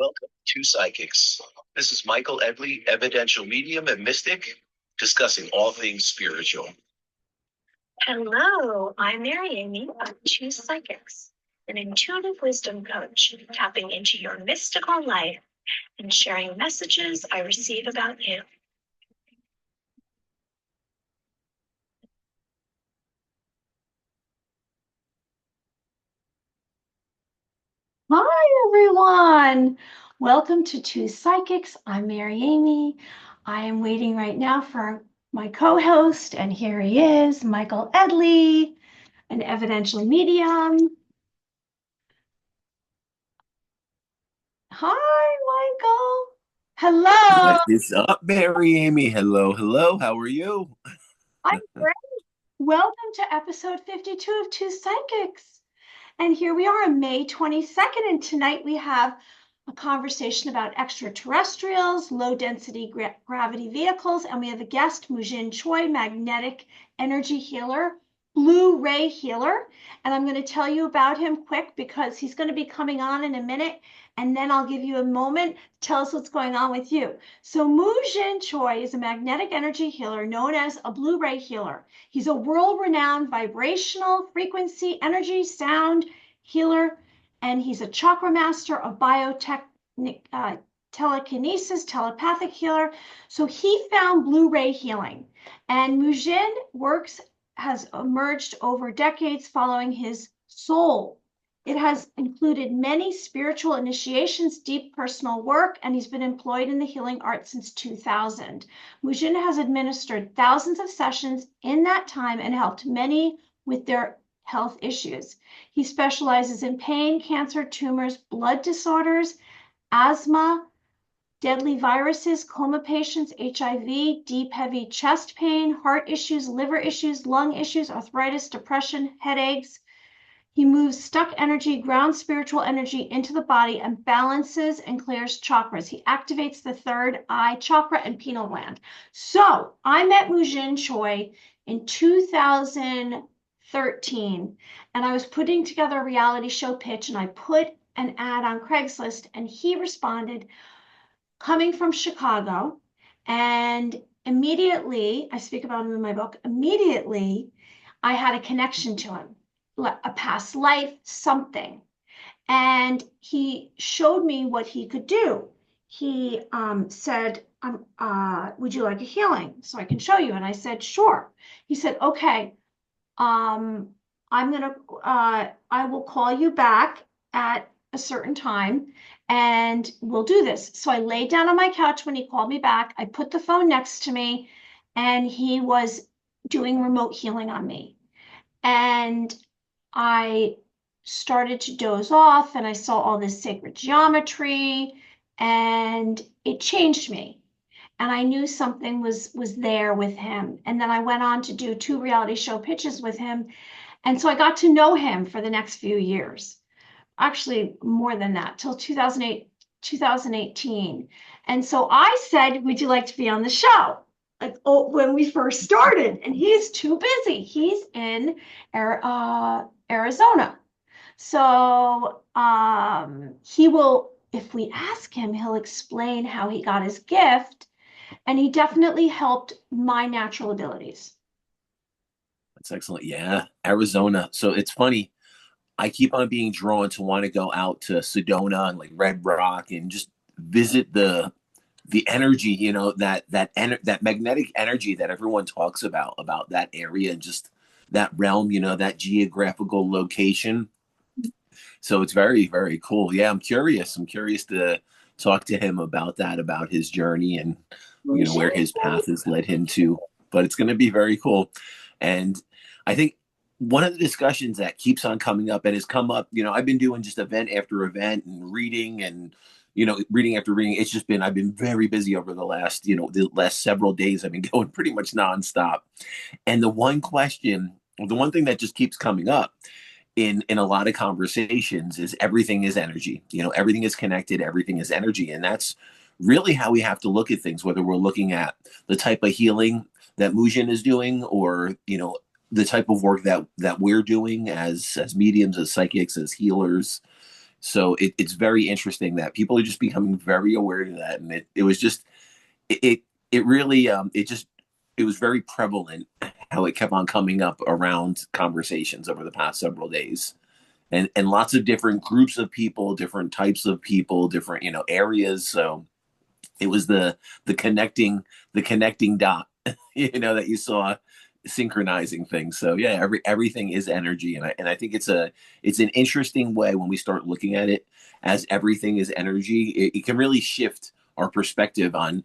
Welcome to Psychics. This is Michael Edley, evidential medium and mystic, discussing all things spiritual. Hello, I'm Mary Amy of Two Psychics, an intuitive wisdom coach, tapping into your mystical life and sharing messages I receive about you. Hi, everyone. Welcome to Two Psychics. I'm Mary Amy. I am waiting right now for my co-host, and here he is, Michael Edley, an evidential medium. Hi, Michael. Hello. What is up, Mary Amy? Hello, hello. How are you? I'm great. Welcome to episode 52 of Two Psychics. And here we are on May 22nd, and tonight we have a conversation about extraterrestrials, low-density gravity vehicles, and we have a guest, Mujin Choi, magnetic energy healer, blue ray healer. And I'm going to tell you about him quick because he's going to be coming on in a minute, and then I'll give you a moment. Tell us what's going on with you. So Mujin Choi is a magnetic energy healer known as a blue ray healer. He's a world-renowned vibrational frequency, energy, sound healer, and he's a chakra master of telekinesis, telepathic healer. So he found blue ray healing, and Mujin has emerged over decades following his soul. It has included many spiritual initiations, deep personal work, and he's been employed in the healing arts since 2000. Mujin has administered thousands of sessions in that time and helped many with their health issues. He specializes in pain, cancer, tumors, blood disorders, asthma, deadly viruses, coma patients, HIV, deep, heavy chest pain, heart issues, liver issues, lung issues, arthritis, depression, headaches. He moves stuck energy, grounds spiritual energy into the body, and balances and clears chakras. He activates the third eye chakra and pineal gland. So I met Mujin Choi in 2013, and I was putting together a reality show pitch, and I put an ad on Craigslist, and he responded, coming from Chicago, and immediately, I speak about him in my book, immediately I had a connection to him. A past life, something. And he showed me what he could do. He said, would you like a healing so I can show you? And I said, sure. He said, okay, I will call you back at a certain time and we'll do this. So I laid down on my couch when he called me back. I put the phone next to me, and he was doing remote healing on me. And I started to doze off, and I saw all this sacred geometry, and it changed me. And I knew something was there with him. And then I went on to do 2 reality show pitches with him. And so I got to know him for the next few years, actually more than that, till 2018. And so I said, would you like to be on the show? Like, when we first started, and he's too busy. He's in Arizona. So he will, if we ask him, he'll explain how he got his gift, and he definitely helped my natural abilities. That's excellent. Yeah, Arizona. So it's funny. I keep on being drawn to want to go out to Sedona and like Red Rock and just visit the energy, you know, that magnetic energy that everyone talks about that area and just that realm, you know, that geographical location. So it's very, very cool. Yeah, I'm curious to talk to him about that, about his journey and, you know, where his path has led him to. But it's going to be very cool. And I think one of the discussions that keeps on coming up and has come up, you know, I've been doing just event after event and reading and, you know, reading after reading. It's just been, I've been very busy over the last, you know, the last several days. I've been going pretty much nonstop. And the one thing that just keeps coming up in a lot of conversations is everything is energy. You know, everything is connected, everything is energy. And that's really how we have to look at things, whether we're looking at the type of healing that Mujin is doing, or, you know, the type of work that we're doing as mediums, as psychics, as healers. So it's very interesting that people are just becoming very aware of that. And it was just, it, it really, it was very prevalent how it kept on coming up around conversations over the past several days. And lots of different groups of people, different types of people, different, areas. So it was the connecting dot, that you saw synchronizing things. So yeah, everything is energy, and I think it's an interesting way when we start looking at it as everything is energy. It can really shift our perspective on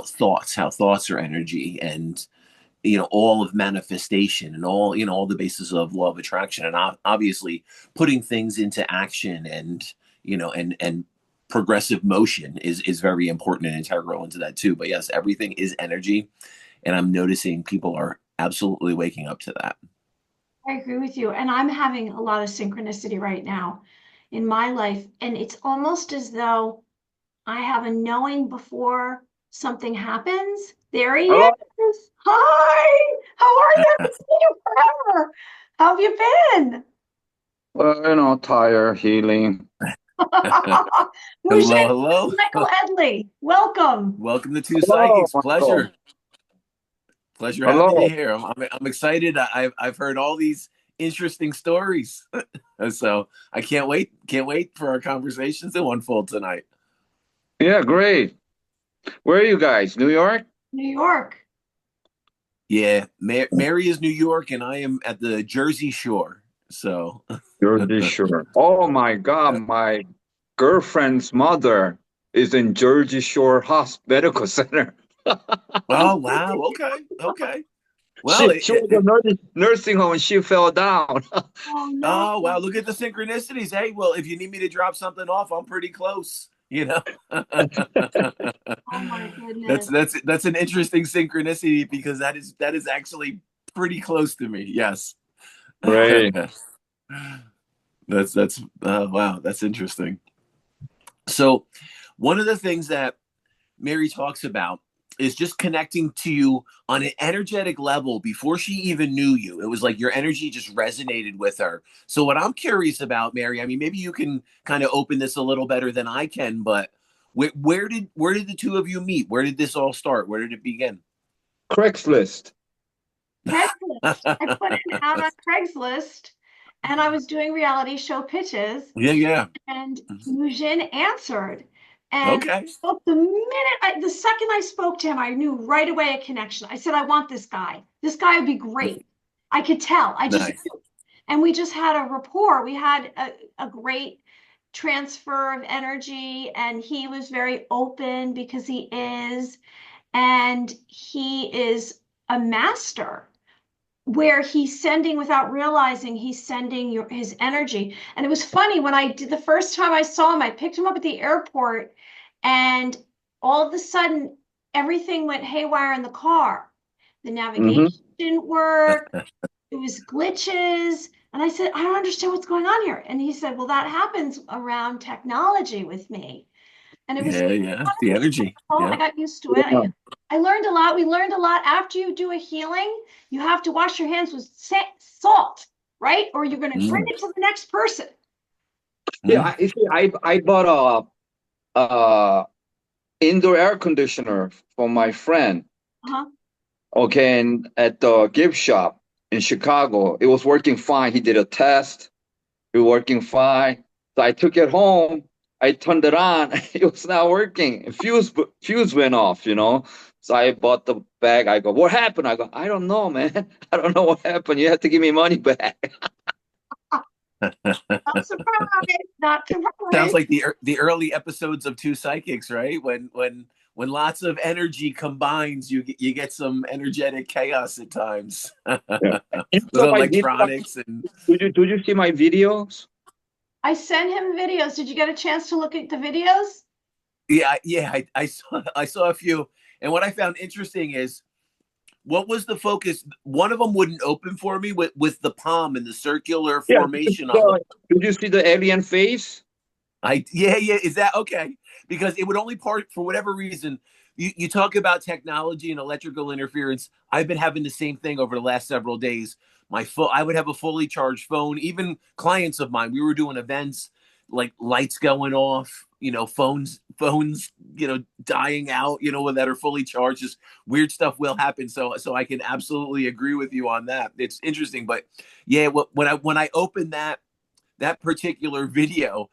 thoughts, how thoughts are energy, and all of manifestation, and all the basis of law of attraction, and obviously putting things into action, and and progressive motion is very important and integral into that too. But yes, everything is energy, and I'm noticing people are absolutely waking up to that. I agree with you. And I'm having a lot of synchronicity right now in my life. And it's almost as though I have a knowing before something happens. There he Hello. is. Hi. How are you? I haven't seen you forever. How have you been? Well, tired, healing. Hello, Mujin, hello. Michael Edley, welcome. Welcome to Two Hello, Psychics. Michael. Pleasure having you Hello. here. I'm excited. I've heard all these interesting stories, so I can't wait for our conversations to unfold tonight. Yeah, great. Where are you guys? New York? New York. Yeah, Mary is New York, and I am at the Jersey Shore. So, Jersey Shore. Oh my God, my girlfriend's mother is in Jersey Shore Medical Center. oh wow, okay. Well, She was a nursing home and she fell down. Oh no. oh wow, look at the synchronicities. Hey, well, if you need me to drop something off, I'm pretty close. Oh my that's goodness. that's an interesting synchronicity because that is actually pretty close to me. Yes. Great. That's wow, that's interesting. So, one of the things that Mary talks about is just connecting to you on an energetic level before she even knew you. It was like your energy just resonated with her. So what I'm curious about, Mary, I mean, maybe you can kind of open this a little better than I can, but where did the two of you meet? Where did this all start? Where did it begin? Craigslist. Craigslist. I put an ad on Craigslist and I was doing reality show pitches Yeah. and Mujin answered. And Okay. the second I spoke to him, I knew right away a connection. I said, I want this guy. This guy would be great. I could tell. I just Nice. knew. And we just had a rapport. We had a great transfer of energy, and he was very open because he is, and he is a master where he's sending without realizing he's sending his energy. And it was funny when I did the first time I saw him, I picked him up at the airport and all of a sudden everything went haywire in the car. The navigation didn't work. It was glitches. And I said, I don't understand what's going on here. And he said, well, that happens around technology with me. And it was Yeah. The energy. I Yeah. got used to it. I learned a lot. We learned a lot. After you do a healing, you have to wash your hands with salt, right? Or you're going to bring it to the next person. Yeah, I bought a indoor air conditioner for my friend. Uh-huh. Okay, and at the gift shop in Chicago, it was working fine. He did a test. It was working fine. So I took it home. I turned it on. It was not working. Fuse went off, you know. So I bought the bag. I go, what happened? I go, I don't know, man. I don't know what happened. You have to give me money back. Not surprised. Not Sounds surprised. like the early episodes of Two Psychics, right? When lots of energy combines, you get some energetic chaos at times. Yeah. With electronics and Did you see my videos? I sent him videos. Did you get a chance to look at the videos? yeah, I saw a few, and what I found interesting is what was the focus. One of them wouldn't open for me with the palm and the circular Yeah. formation on the. Did you see the alien face? Yeah. Is that okay? Because it would only part for whatever reason. You talk about technology and electrical interference. I've been having the same thing over the last several days. My phone, I would have a fully charged phone. Even clients of mine, we were doing events. like lights going off, phones, dying out, that are fully charged. Just weird stuff will happen. So I can absolutely agree with you on that. It's interesting, but yeah, when I opened that particular video,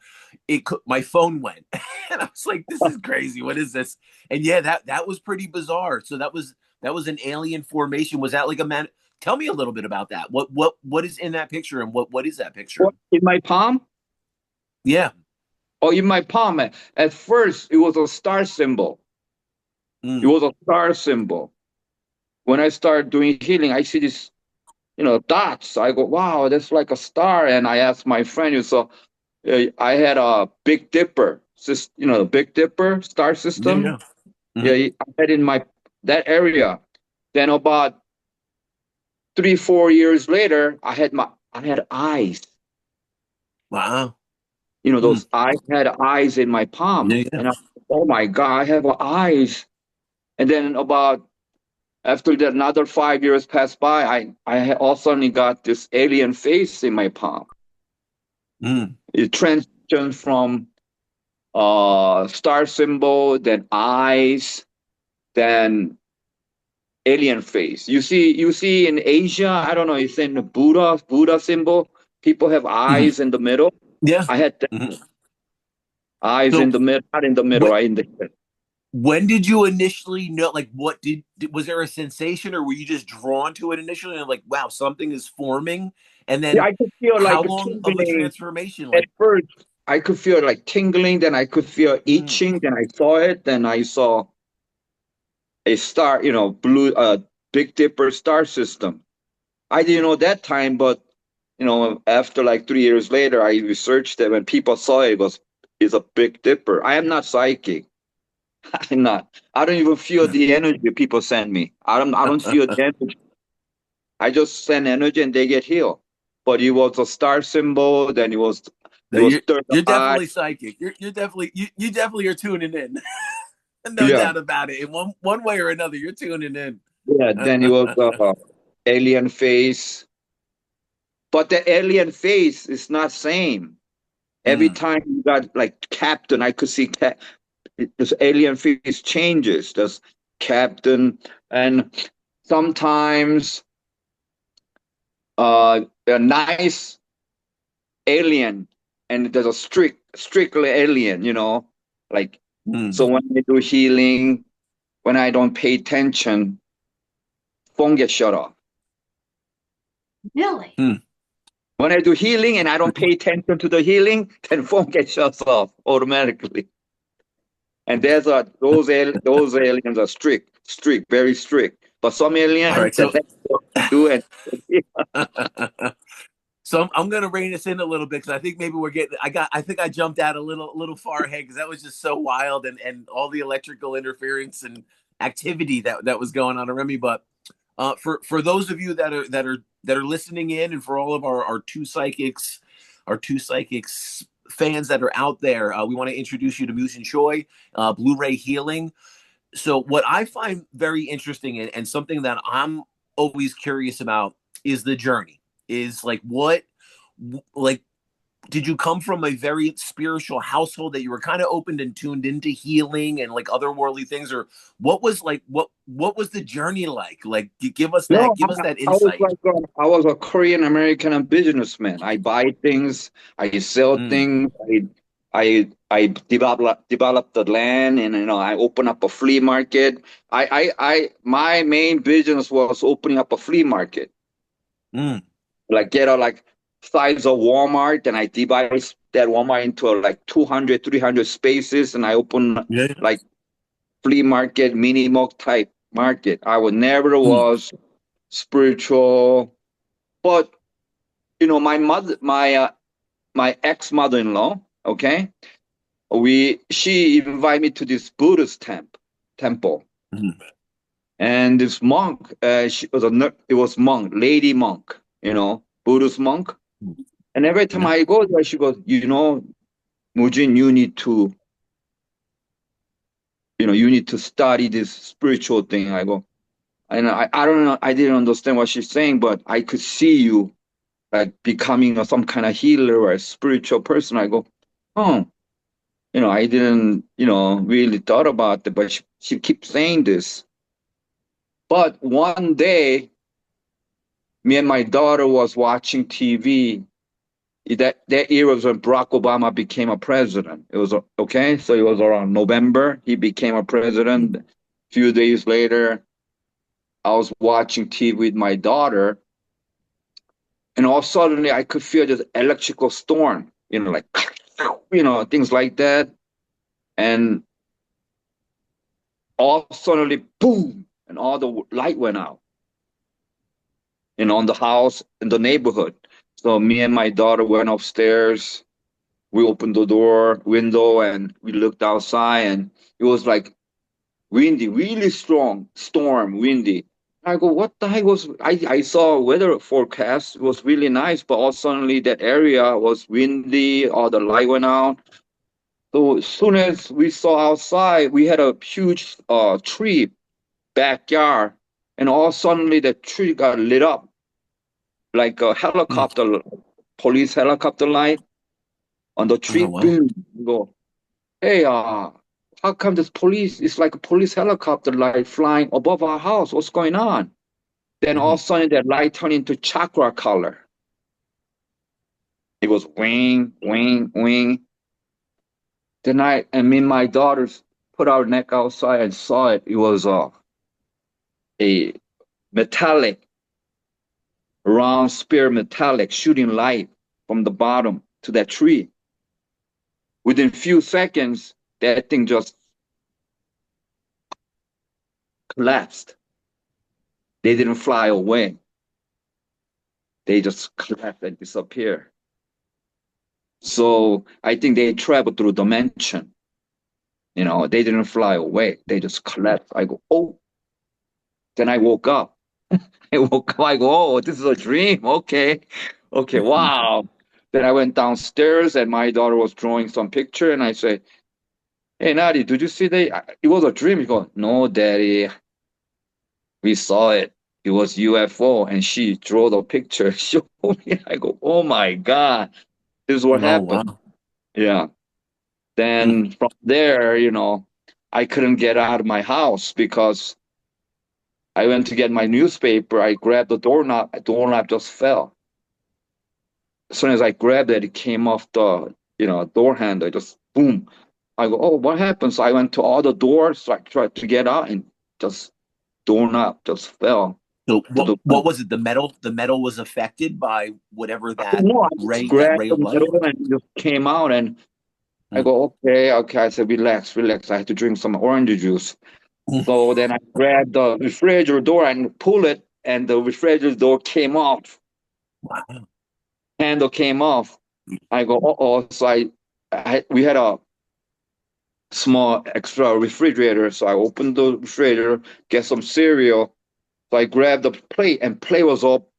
my phone went, and I was like, "This is crazy. What is this?" And yeah, that was pretty bizarre. So that was an alien formation. Was that like a man? Tell me a little bit about that. What is in that picture, and what is that picture? What, in my palm? Yeah. Oh, in my palm. At first, it was a star symbol. It was a star symbol. When I started doing healing, I see this, dots. I go, wow, that's like a star. And I asked my friend, so I had a Big Dipper, the Big Dipper star system. Yeah. Yeah, I had in that area. Then about 3-4 years later, I had eyes. Wow. Those I had eyes in my palm. Yeah. And oh my God, I have eyes. And then after that, another 5 years passed by, I all suddenly got this alien face in my palm. It transitioned from star symbol, then eyes, then alien face. You see in Asia, I don't know, it's in the Buddha symbol. People have eyes in the middle. Yeah. I had eyes in the middle, not in the middle, right in the head. When did you initially know, like, was there a sensation, or were you just drawn to it initially and like, wow, something is forming? And then I could feel how like long of a transformation? At first, I could feel like tingling, then I could feel itching, then I saw it, then I saw a star, blue, Big Dipper star system. I didn't know that time, but after like 3 years later, I researched it. When people saw it's a Big Dipper. I am not psychic. I'm not. I don't even feel the energy people send me. I don't feel the energy. I just send energy and they get healed. But it was a star symbol. Then you're definitely psychic. You're definitely you definitely are tuning in. No doubt about it. In one way or another, you're tuning in. Yeah. Then it was alien face. But the alien face is not same. Every time you got like Captain, I could see this alien face changes. There's Captain, and sometimes a nice alien, and there's a strictly alien. Like so when I do healing, when I don't pay attention, phone gets shut off. Really? When I do healing and I don't pay attention to the healing, then phone gets shut off automatically. And those aliens are strict, very strict. But some aliens, right, so do it. So I'm gonna rein this in a little bit, because I think maybe we're getting. I think I jumped out a little far ahead, because that was just so wild, and all the electrical interference and activity that was going on around me. But for those of you that are listening in, and for all of our two psychics fans that are out there, we want to introduce you to Mujin Choi, Blu-ray Healing. So what I find very interesting, and something that I'm always curious about, is the journey. Is like, did you come from a very spiritual household that you were kind of opened and tuned into healing and like otherworldly things, or what was the journey like? Like, give us that insight. I was a Korean American businessman. I buy things, I sell things, I develop the land, and I open up a flea market. My main business was opening up a flea market. Like get a size of Walmart, and I divide that Walmart into like 200, 300 spaces, and I open like flea market, mini mug type market. I would never was spiritual, but my ex mother-in-law, okay, she invited me to this Buddhist temple, and this monk, it was monk, lady monk, Buddhist monk. And every time I go there, she goes, Mujin, you need to study this spiritual thing. I go, and I don't know, I didn't understand what she's saying, but I could see you like becoming some kind of healer or a spiritual person. I go, oh, I didn't, really thought about it, but she keeps saying this. But one day, me and my daughter was watching TV. That year was when Barack Obama became a president. It was okay, so it was around November. He became a president. A few days later, I was watching TV with my daughter, and all of a sudden I could feel this electrical storm, like things like that. And all suddenly, boom, and all the light went out, on the house, in the neighborhood. So me and my daughter went upstairs. We opened the window, and we looked outside, and it was like windy, really strong storm, windy. I go, what the heck was? I saw a weather forecast. It was really nice, but all suddenly that area was windy. All the light went out. So as soon as we saw outside, we had a huge tree backyard, and all suddenly the tree got lit up like a helicopter, police helicopter light on the tree. Oh, wow. Boom. We go, hey, how come this police? It's like a police helicopter light flying above our house. What's going on? Then all of a sudden that light turned into chakra color. It was wing, wing, wing. Then me and my daughters put our neck outside and saw it. It was a metallic, round spear metallic shooting light from the bottom to that tree. Within few seconds, that thing just collapsed. They didn't fly away. They just collapsed and disappeared. So I think they traveled through dimension. They didn't fly away. They just collapsed. I go, oh. Then I woke up. I go, oh, this is a dream. Okay, wow. Then I went downstairs, and my daughter was drawing some picture, and I said, hey, Nadi, did you see that? It was a dream. He goes, no, Daddy. We saw it. It was UFO, and she drew the picture. Showed me. I go, oh my God, this is what happened. Wow. Yeah. Then from there, I couldn't get out of my house because I went to get my newspaper. I grabbed the doorknob. The doorknob just fell. As soon as I grabbed it, it came off the door handle. Just boom. I go, oh, what happened? So I went to all the doors. So I tried to get out, and just doorknob just fell. So what was it? The metal was affected by whatever that No, I ray grabbed of the light. metal and it just came out, and I go, okay. I said, relax. I had to drink some orange juice. So then I grabbed the refrigerator door and pull it, and the refrigerator door came off. Wow. Handle came off. I go, uh-oh. So we had a small extra refrigerator. So I opened the refrigerator, get some cereal. So I grabbed the plate, and plate was all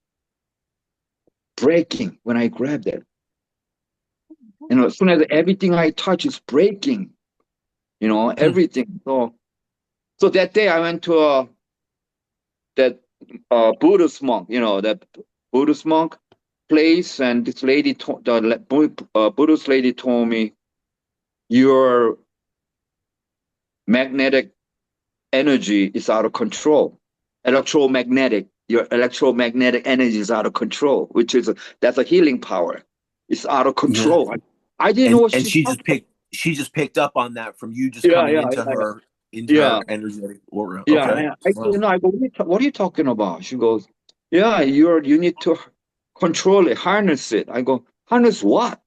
breaking when I grabbed it. As soon as everything I touch is breaking, everything. So that day I went to that Buddhist monk, that Buddhist monk place, and this lady, the Buddhist lady, told me, your magnetic energy is out of control. Your electromagnetic energy is out of control, that's a healing power. It's out of control. Yeah. I didn't know what she just picked up on that from you just coming into her energetic aura. Yeah, okay. I go, what are you talking about? She goes, yeah, you need to control it, harness it. I go, harness what?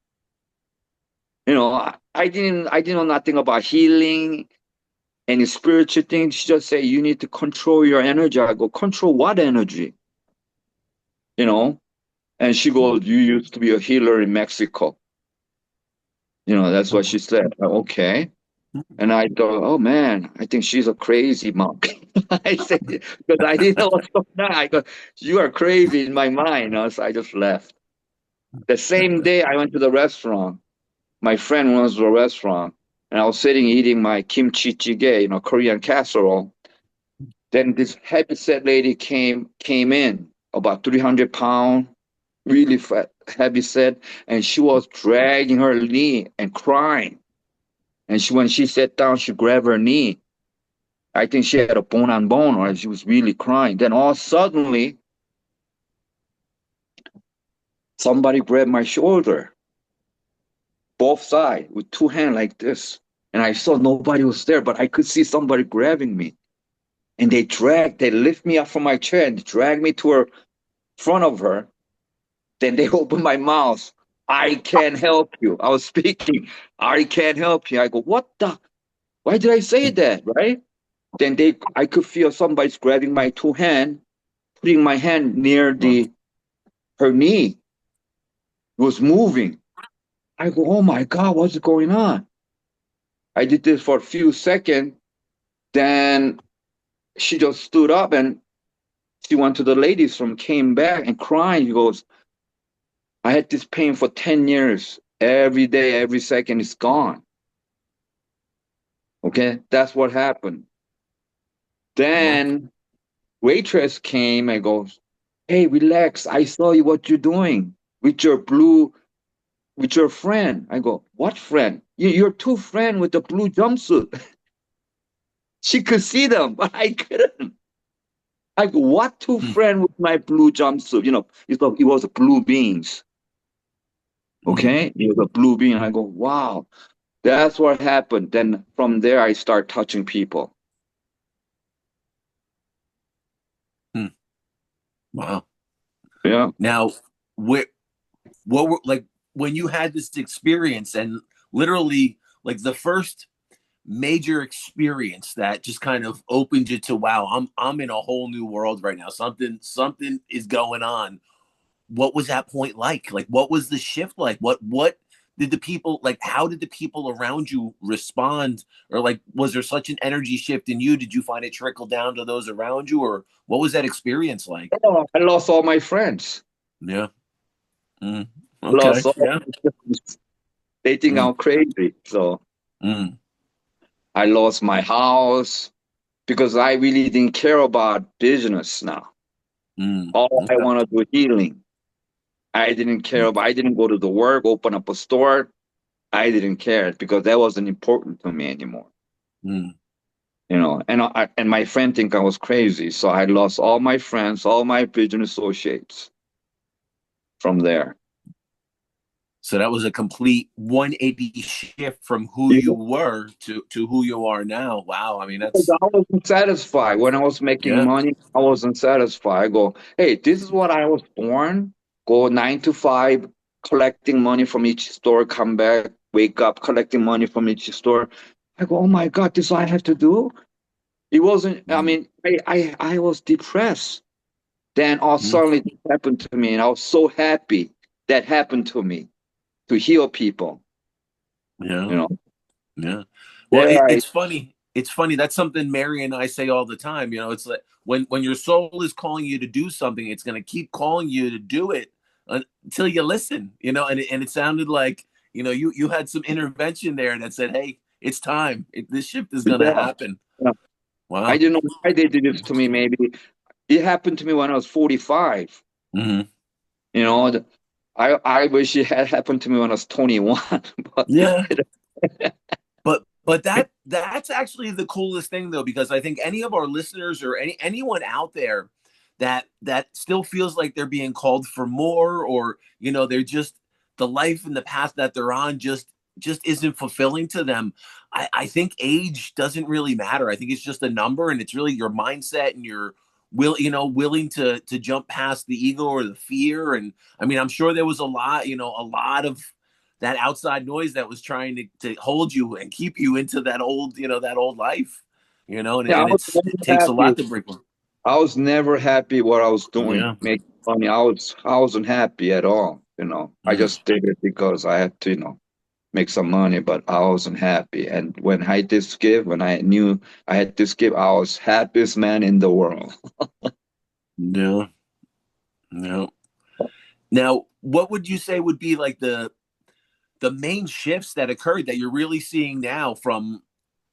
I didn't know nothing about healing, any spiritual things. She just said, you need to control your energy. I go, control what energy? And she goes, you used to be a healer in Mexico. That's what she said. Okay. And I thought, oh man, I think she's a crazy monk. I said, because I didn't know what's going on. I go, you are crazy in my mind. So I just left. The same day I went to the restaurant. My friend runs the restaurant, and I was sitting eating my kimchi jjigae, Korean casserole. Then this heavyset lady came in, about 300 pounds, really fat, heavy set, and she was dragging her knee and crying. And when she sat down, she grabbed her knee. I think she had a bone on bone, or she was really crying. Then all suddenly, somebody grabbed my shoulder, both sides, with two hands like this. And I saw nobody was there, but I could see somebody grabbing me. And they lift me up from my chair and drag me to her front of her. Then they open my mouth. I can't help you. I was speaking. I can't help you. I go, what the? Why did I say that? Right? Then I could feel somebody's grabbing my two hands, putting my hand near her knee. It was moving. I go, oh my God, what's going on? I did this for a few seconds. Then she just stood up and she went to the ladies' room, came back and crying. She goes, I had this pain for 10 years. Every day, every second, it's gone. Okay, that's what happened. Then waitress came and goes, hey, relax. I saw you what you're doing with your friend. I go, what friend? Your two friend with the blue jumpsuit. She could see them, but I couldn't. I go, what two friend with my blue jumpsuit? You know, it was a blue beans. Okay, it was a blue bean. I go, wow, that's what happened. Then from there, I start touching people. Wow. Yeah. Now, what were like when you had this experience and literally like the first major experience that just kind of opened you to, wow, I'm in a whole new world right now. Something is going on. What was that point like? Like, what was the shift like? What did the people like? How did the people around you respond? Or like, was there such an energy shift in you? Did you find it trickle down to those around you, or what was that experience like? Oh, I lost all my friends. Yeah. Okay. Lost all Yeah. my friends. They think I'm crazy. So I lost my house because I really didn't care about business now. All I want to do healing. I didn't care about, I didn't go to the work, open up a store. I didn't care because that wasn't important to me anymore. You know, and my friend think I was crazy. So I lost all my friends, all my business associates from there. So that was a complete 180 shift from who you were to who you are now. Wow. I mean, that's. I wasn't satisfied. When I was making money, I wasn't satisfied. I go, hey, this is what I was born. Go 9 to 5, collecting money from each store, come back, wake up, collecting money from each store. I go, oh my God, this is what I have to do? It wasn't, I mean, I was depressed. Then all suddenly this happened to me, and I was so happy that happened to me to heal people. Yeah. You know? Yeah. Well, it's funny. It's funny. That's something Mary and I say all the time. You know, it's like when your soul is calling you to do something, it's going to keep calling you to do it until you listen, you know, and it sounded like, you know, you had some intervention there that said, hey, it's time. This shift is going to happen. Yeah. Wow. I didn't know why they did this to me. Maybe it happened to me when I was 45. You know, I wish it had happened to me when I was 21. But yeah. But that's actually the coolest thing, though, because I think any of our listeners or anyone out there that still feels like they're being called for more, or, you know, they're just, the life and the path that they're on just isn't fulfilling to them. I think age doesn't really matter. I think it's just a number, and it's really your mindset and your willing to jump past the ego or the fear. And I mean, I'm sure there was a lot of that outside noise that was trying to hold you and keep you into that old life, and it takes a lot to break one. I was never happy what I was doing, making money. I wasn't happy at all, I just did it because I had to, make some money, but I wasn't happy. And when I did this gift, when I knew I had this gift, I was happiest man in the world. No. Now, what would you say would be like the main shifts that occurred that you're really seeing now from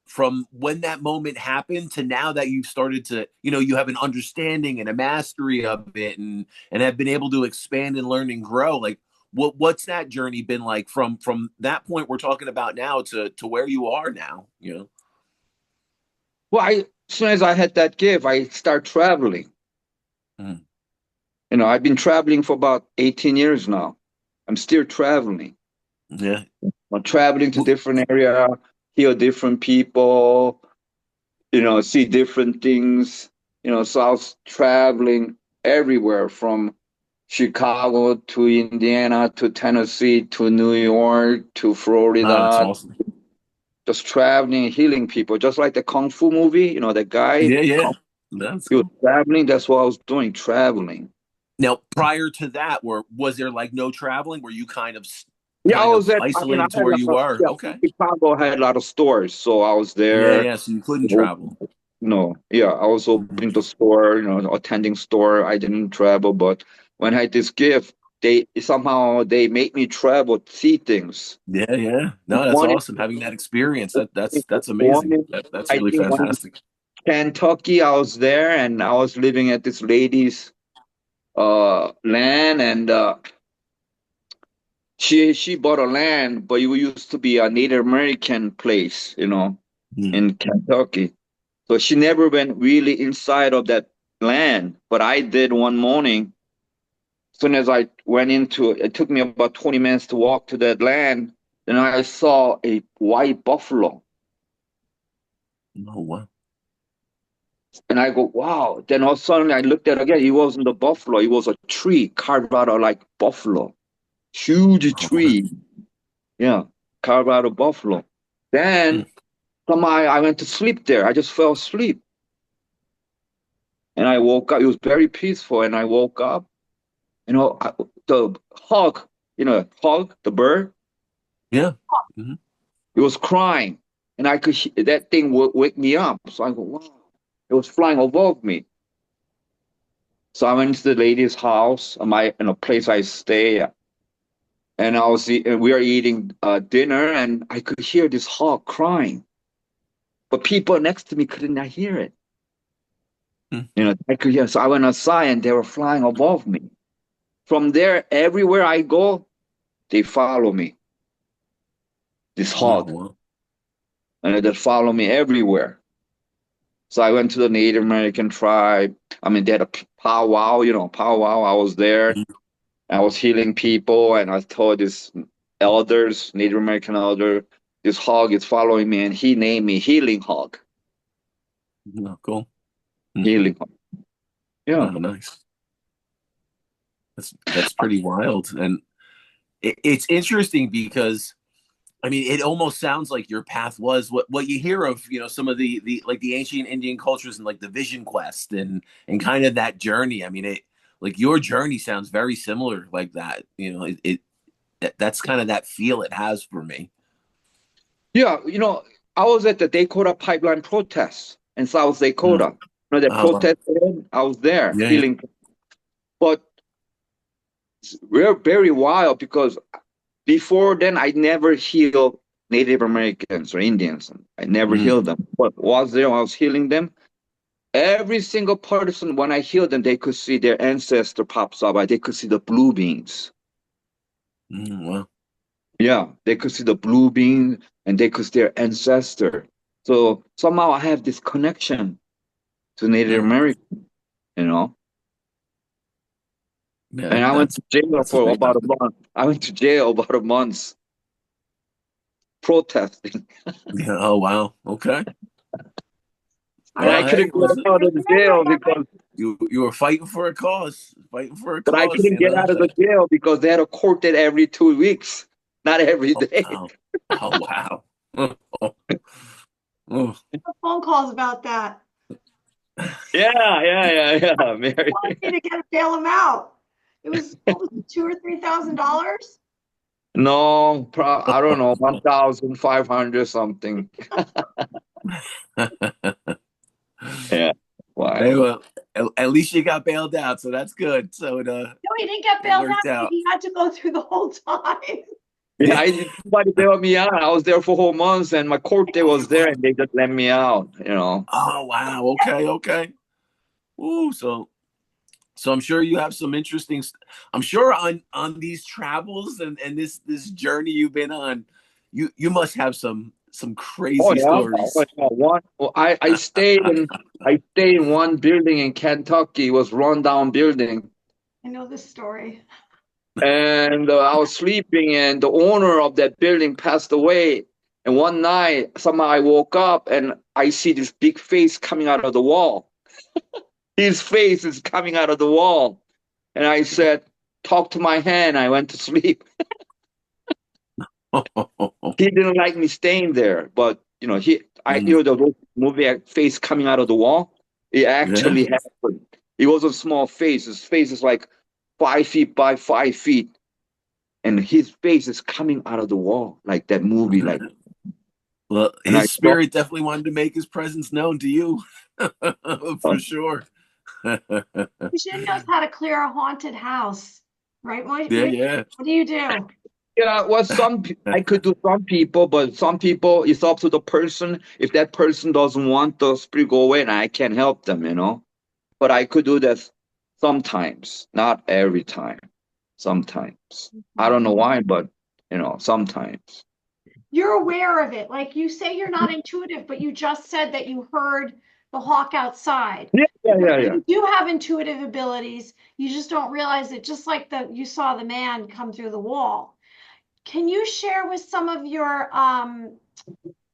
from when that moment happened to now that you've started to, you have an understanding and a mastery of it, and have been able to expand and learn and grow. Like, what's that journey been like from that point we're talking about now to where you are now? Well, as soon as I had that gift, I start traveling. Mm. I've been traveling for about 18 years now. I'm still traveling. Yeah. I'm traveling to different area, hear different people, see different things. So I was traveling everywhere from Chicago to Indiana to Tennessee to New York to Florida. Oh, that's awesome. Just traveling, healing people, just like the Kung Fu movie, the guy. Yeah. That's He was cool. traveling. That's what I was doing, traveling. Now, prior to that, was there like no traveling? Were you kind of Yeah, I was isolated to had where you were? yeah, Okay. Chicago had a lot of stores, so I was there. Yeah. So you couldn't travel. No, yeah, I was opening the store, attending store. I didn't travel, but when I had this gift, they made me travel, see things. Yeah. No, that's One in, awesome. Having that experience, that's one amazing. in, That's I really think one in fantastic. Kentucky, I was there, and I was living at this lady's land, and she bought a land, but it used to be a Native American place, Mm. in Kentucky. So she never went really inside of that land, but I did one morning. As soon as I went into it, it took me about 20 minutes to walk to that land. Then I saw a white buffalo. Oh, wow. And I go, wow. Then all of a sudden I looked at it again. It wasn't a buffalo. It was a tree carved out of like buffalo. Huge Oh, wow. tree. Yeah, carved out of buffalo. Then Mm. somehow I went to sleep there. I just fell asleep. And I woke up. It was very peaceful. And I woke up. The hawk, hawk, the bird, Yeah. Mm-hmm. it was crying. And I could, that thing would wake me up. So I go, wow. It was flying above me. So I went to the lady's house, in a place I stay. And we were eating dinner, and I could hear this hawk crying. But people next to me could not hear it. Mm. I could hear. So I went outside, and they were flying above me. From there, everywhere I go, they follow me. This Oh, hawk, wow. and they follow me everywhere. So I went to the Native American tribe. I mean, they had a powwow, powwow. I was there. Mm. I was healing people, and I told this elders, Native American elder, this hog is following me, and he named me Healing Hog. Oh, cool. Mm. Healing Hog. Yeah. Oh, nice. That's pretty wild. And it's interesting because, I mean, it almost sounds like your path was what you hear of, some of the like the ancient Indian cultures and like the vision quest and kind of that journey. I mean, like your journey sounds very similar like that. That's kind of that feel it has for me. Yeah, I was at the Dakota pipeline protest in South Dakota. Mm. The Oh, wow. protest, I was there Yeah. healing. But we're very wild because before then, I never healed Native Americans or Indians. I never Mm. healed them. But was there, I was healing them. Every single person, when I healed them, they could see their ancestor pops up. They could see the blue beings. Wow. Yeah, they could see the blue being and they could see their ancestor. So somehow I have this connection to Native Yeah. American, Yeah, And I went to jail for amazing. about a month. I went to jail about a month protesting. Yeah. Oh, wow. Okay. And I Well, hey, couldn't it get was out of the jail because you were fighting for a cause, but I couldn't get out of the jail because they had a court date every 2 weeks, not every day. Oh, oh, wow. Oh. Phone calls about that. Yeah, Mary. Wanted me to get to bail him out. It was $2,000 or $3,000. No, I don't know, 1,500 something. Yeah. Why? Hey, well, at least you got bailed out, so that's good. So No, he didn't get bailed out. worked out. He had to go through the whole time. Yeah, nobody bailed me out. I was there for whole months, and my court date was there, and they just let me out. Oh wow. Okay. Okay. Ooh. So I'm sure you have some interesting. I'm sure on these travels and this journey you've been on, you must have some Oh crazy yeah, oh, stories. yeah. I stayed in one building in Kentucky. It was rundown building, I know this story. and I was sleeping, and the owner of that building passed away. And one night, somehow I woke up, and I see this big face coming out of the wall. His face is coming out of the wall, and I said, "Talk to my hand." I went to sleep. He didn't like me staying there, but the movie face coming out of the wall. It Yeah. actually happened. It was a small face. His face is like 5 feet by 5 feet, and his face is coming out of the wall like that movie. Like, Well, and I his thought, spirit definitely wanted to make his presence known to you, for sure. Mujin knows how to clear a haunted house, right? Yeah, yeah. What do you do? yeah, well, I could do some people, but some people it's up to the person. If that person doesn't want the spirit go away, and I can't help them. But I could do that sometimes, not every time. Sometimes. I don't know why, but sometimes. You're aware of it. Like you say you're not intuitive, but you just said that you heard the hawk outside. Yeah, yeah, But yeah, yeah. you do have intuitive abilities. You just don't realize it, just like you saw the man come through the wall. Can you share with some of your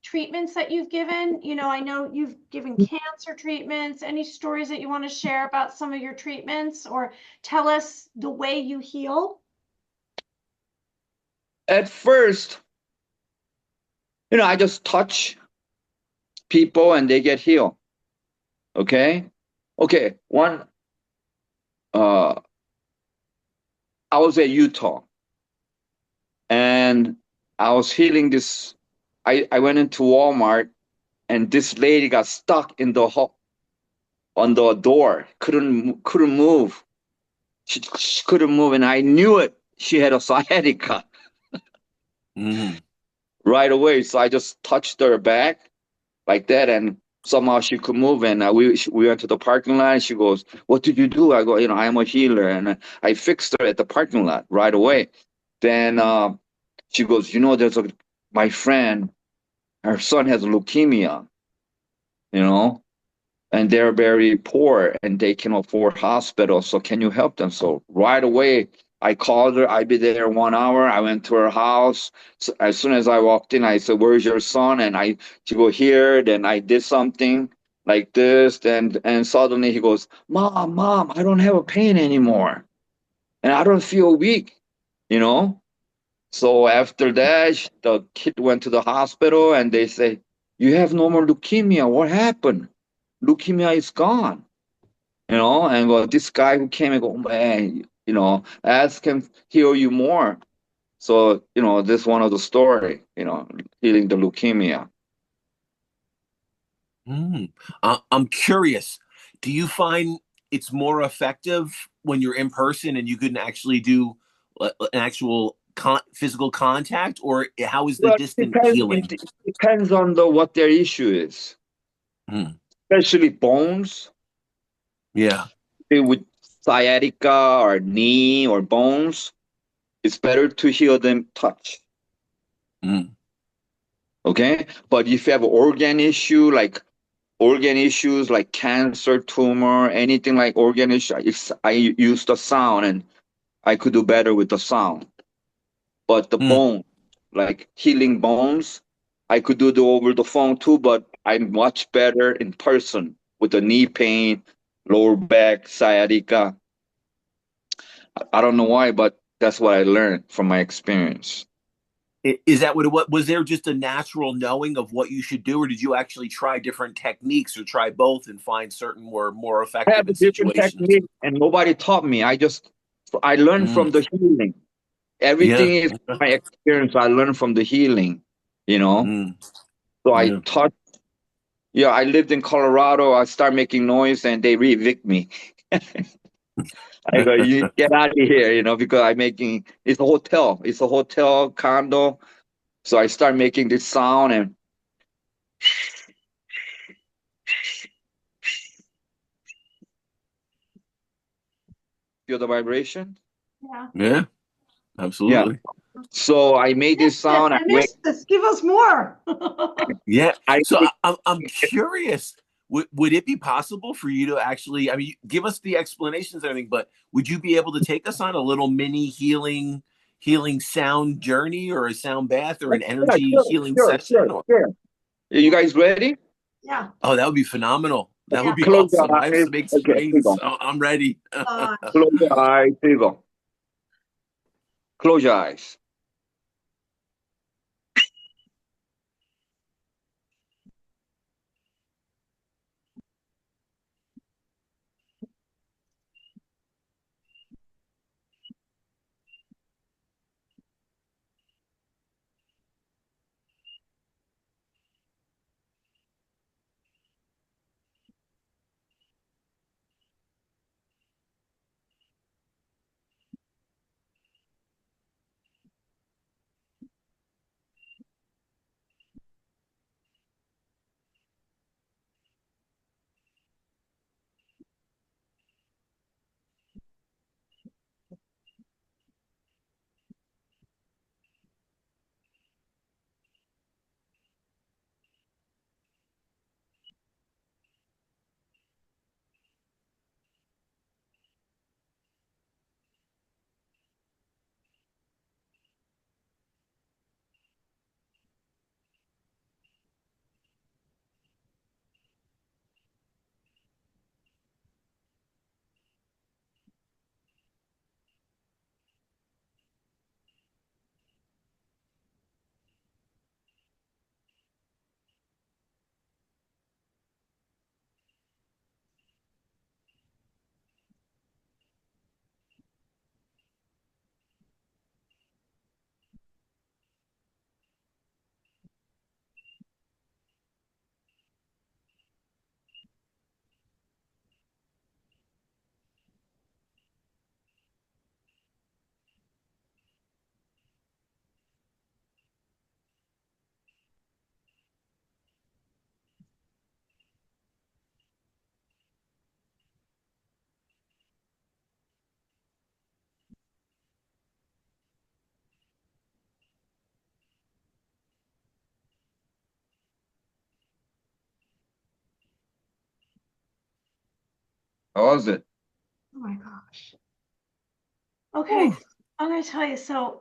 treatments that you've given? I know you've given cancer treatments. Any stories that you want to share about some of your treatments or tell us the way you heal? At first, I just touch people and they get healed. Okay? Okay, uh I was at Utah and I was healing this. I went into Walmart and this lady got stuck in the on the door, couldn't move. She couldn't move, and I knew it. She had a sciatica Mm. right away. So I just touched her back like that, and somehow she could move. And we went to the parking lot. And she goes, "What did you do?" I go, "I'm a healer," and I fixed her at the parking lot right away. Then she goes, "There's my friend. Her son has leukemia. You know." And they're very poor and they can afford hospitals. So can you help them? So right away, I called her. I'd be there 1 hour. I went to her house. So as soon as I walked in, I said, "Where's your son?" And she go here. Then I did something like this. And suddenly he goes, Mom, I don't have a pain anymore. And I don't feel weak. So after that, the kid went to the hospital and they say, "You have no more leukemia. What happened? Leukemia is gone." And well, this guy who came and go, "Man, ask him heal you more." So, this one of the story, healing the leukemia. Mm. I'm curious. Do you find it's more effective when you're in person and you can actually do an actual physical contact, or how is the Well, distant healing? it depends on what their issue is, Mm. especially bones. Yeah. With sciatica or knee or bones, it's better to heal them touch. Mm. Okay. But if you have organ issues like cancer, tumor, anything like organ issue, I use the sound and I could do better with the sound. But the Mm. bone, like healing bones, I could do over the phone too, but I'm much better in person with the knee pain, lower back, sciatica. I don't know why, but that's what I learned from my experience. Is that what was there just a natural knowing of what you should do, or did you actually try different techniques or try both and find certain were more I effective have a in different situations? technique and nobody taught me. I learned Mm. from the healing. Yeah. Everything is my experience. I learned from the healing, you know. Mm. So I Yeah. taught. Yeah, I lived in Colorado. I started making noise, and they re-evict me. I go, you get out of here, because I'm making, it's a hotel condo. So I start making this sound and feel the vibration. Yeah. Yeah, absolutely. So I made this sound. I missed this. Give us more. Yeah. I So I'm curious. Would it be possible for you to actually, I mean, give us the explanations and everything, but would you be able to take us on a little mini healing sound journey, or a sound bath, or an energy healing session? Sure. You guys ready? Yeah. Oh, that would be phenomenal. That would be Close your awesome. I have eyes. some aches and Okay, here you pains. go. I'm ready. Close your eyes. Here you go. Close your eyes. How was it? Oh my gosh. Okay. I'm going to tell you. So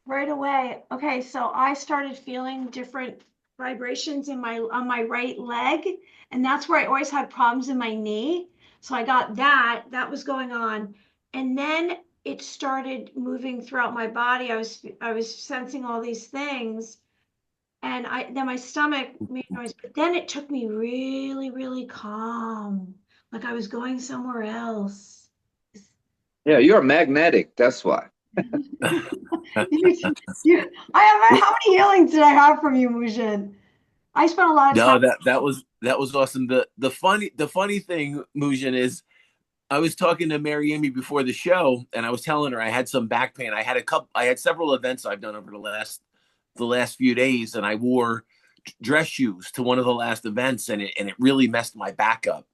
right away, okay, so I started feeling different vibrations on my right leg, and that's where I always had problems in my knee. So I got that was going on. And then it started moving throughout my body. I was sensing all these things, and then my stomach made noise, but then it took me really, really calm, like I was going somewhere else. Yeah, you're magnetic. That's why. How many healings did I have from you, Mujin? I spent a lot of time. No, that was awesome. The funny thing, Mujin, is I was talking to Mary Amy before the show, and I was telling her I had some back pain. I had several events I've done over the last few days, and I wore dress shoes to one of the last events, and it really messed my back up.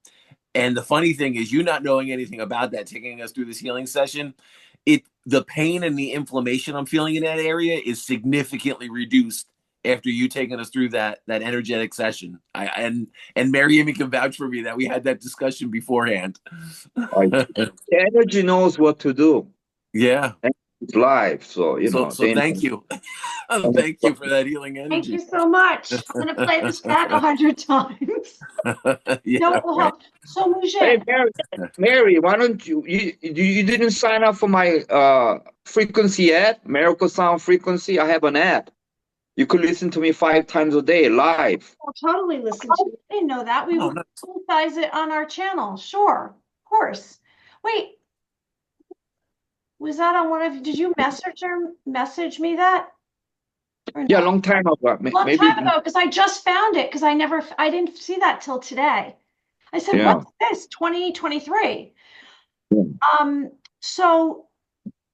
And the funny thing is, you not knowing anything about that, taking us through this healing session, the pain and the inflammation I'm feeling in that area is significantly reduced after you taking us through that energetic session. And Mary Amy can vouch for me that we had that discussion beforehand. The energy knows what to do. Yeah. It's live, so So thank you. Thank you for that healing energy. Thank you so much. I'm going to play this back 100 times. Yeah, No, it will help. So, Hey, Mujin, Mary, why don't you didn't sign up for my frequency ad, Miracle Sound Frequency? I have an ad. You could listen to me 5 times a day live. I'll totally listen to you. I didn't know that. We will advertise it on our channel. Sure, of course. Wait, was that on one of? Did you message me that? Or Yeah, no? long time ago. Long Maybe. time ago, because I just found it because I didn't see that till today. I said, Yeah. what's this? 2023. So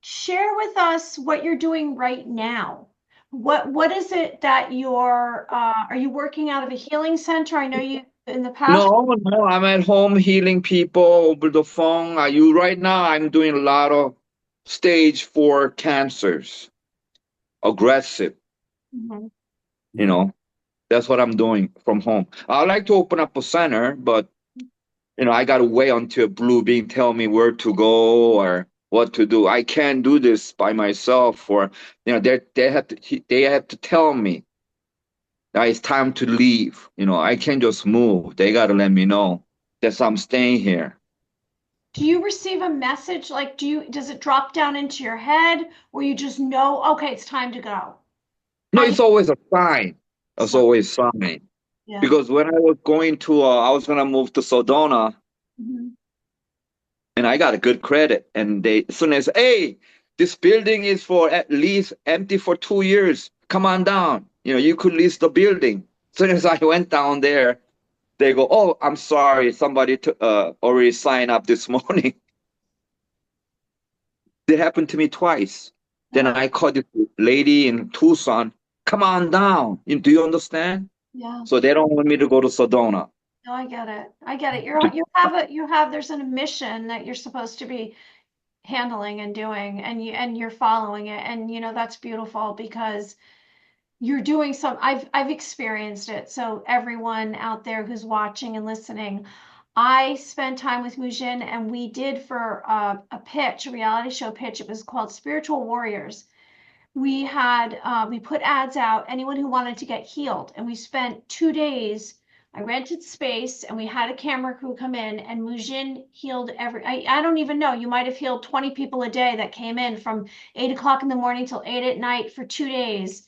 share with us what you're doing right now. What is it that are you working out of a healing center? I know you in the past. No, I'm at home healing people over the phone. Right now, I'm doing a lot of stage 4 cancers, aggressive, Mhm. you know. That's what I'm doing from home. I like to open up a center, but I gotta wait until Blue Beam tell me where to go or what to do. I can't do this by myself, or they have to tell me that it's time to leave. I can't just move. They gotta let me know that I'm staying here. Do you receive a message like does it drop down into your head or you just know, okay, it's time to go? No, How do it's always a sign. It's you always a sign. yeah. Because when I was gonna move to Sedona, Mhm. and I got a good credit. And they, as soon as, hey, this building is for at least empty for 2 years. Come on down. You could lease the building. As soon as I went down there, they go, oh, I'm sorry, somebody already signed up this morning. That happened to me twice. Then Yeah. I called this lady in Tucson. Come on down. Do you understand? Yeah. So they don't want me to go to Sedona. No, I get it. I get it. There's a mission that you're supposed to be handling and doing and you're following it. And that's beautiful because you're doing I've experienced it. So everyone out there who's watching and listening, I spent time with Mujin and we did for a pitch, a reality show pitch. It was called Spiritual Warriors. We put ads out, anyone who wanted to get healed, and we spent 2 days. I rented space and we had a camera crew come in and Mujin healed I don't even know, you might have healed 20 people a day that came in from 8 o'clock in the morning till 8 at night for 2 days.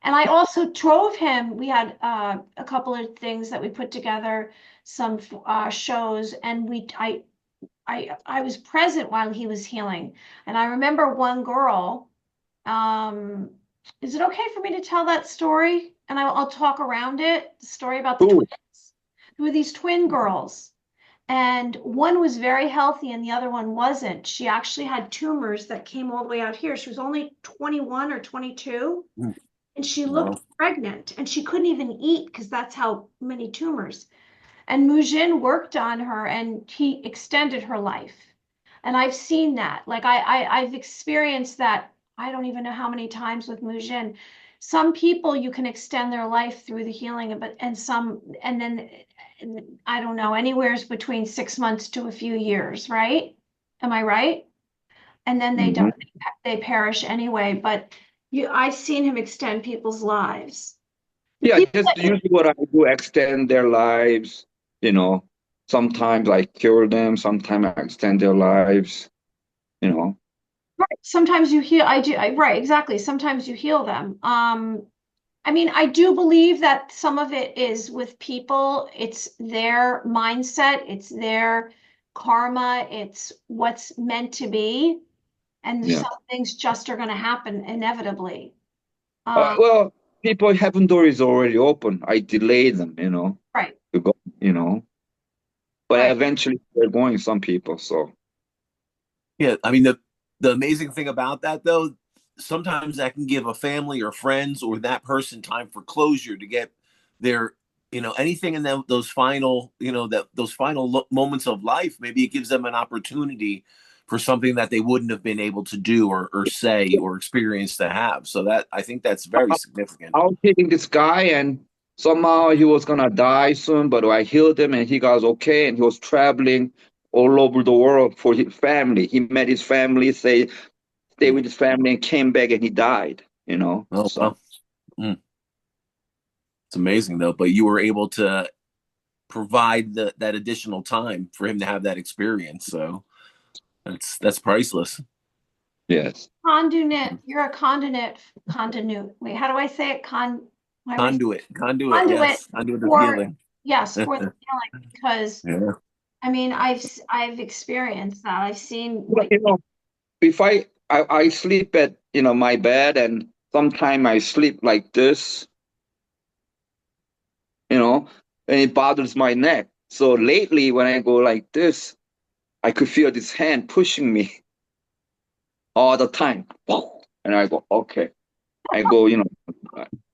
And I also drove him. We had a couple of things that we put together, some shows, and I was present while he was healing. And I remember one girl. Um, is it okay for me to tell that story? And I'll talk around it. The story about the Ooh, twins. There were these twin girls, and one was very healthy and the other one wasn't. She actually had tumors that came all the way out here. She was only 21 or 22 Mm. and she looked Well, pregnant and she couldn't even eat because that's how many tumors. And Mujin worked on her and he extended her life. And I've seen that. Like I've experienced that. I don't even know how many times with Mujin. Some people you can extend their life through the healing, but and then I don't know, anywhere's between 6 months to a few years, right? Am I right? And then they mhm. don't, they perish anyway. But I've seen him extend people's lives. Yeah, People just usually what I do, extend their lives. You know, Sometimes I cure them, sometimes I extend their lives. You know, right. Sometimes you heal. Right, exactly. Sometimes you heal them. I mean, I do believe that some of it is with people. It's their mindset. It's their karma. It's what's meant to be. And yeah. some things just are going to happen inevitably. Um, Well, people heaven door is already open. I delay them. right, To go. You know, but right. eventually they're going. Some people. So yeah, I mean the amazing thing about that though, sometimes that can give a family or friends or that person time for closure to get their anything in those final those final moments of life. Maybe it gives them an opportunity for something that they wouldn't have been able to do or say or experience to have. So that I think that's very significant. I was hitting this guy, and somehow he was gonna die soon, but I healed him, and he got okay, and he was traveling all over the world for his family. He met his family, stay with his family, and came back, and he died. Oh So well. Mm. It's amazing though, but you were able to provide that additional time for him to have that experience. So that's priceless. yes. Conduit. You're a conduit. Wait, how do I say it? Why am I Conduit, conduit yes, conduit of for, healing. yes, for the healing because Yeah. I mean I've experienced that. I've seen Well, what if I sleep at my bed, and sometimes I sleep like this, and it bothers my neck. So lately, when I go like this, I could feel this hand pushing me all the time. And I go, okay. I go, and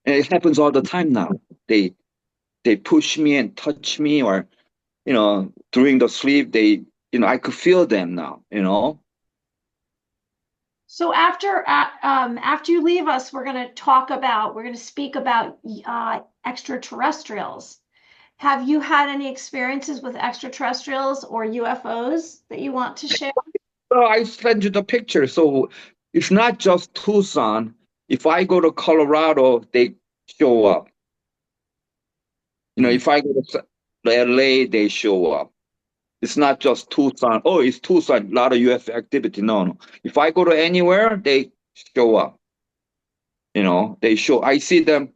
it happens all the time now. They push me and touch me, or during the sleep, I could feel them now. So after you leave us, we're going to speak about extraterrestrials. Have you had any experiences with extraterrestrials or UFOs that you want to share? So I sent you the picture. So it's not just Tucson. If I go to Colorado, they show up. If I go to LA, they show up. It's not just Tucson. Oh, it's Tucson, a lot of UFO activity. No. If I go to anywhere, they show up. They show. I see them.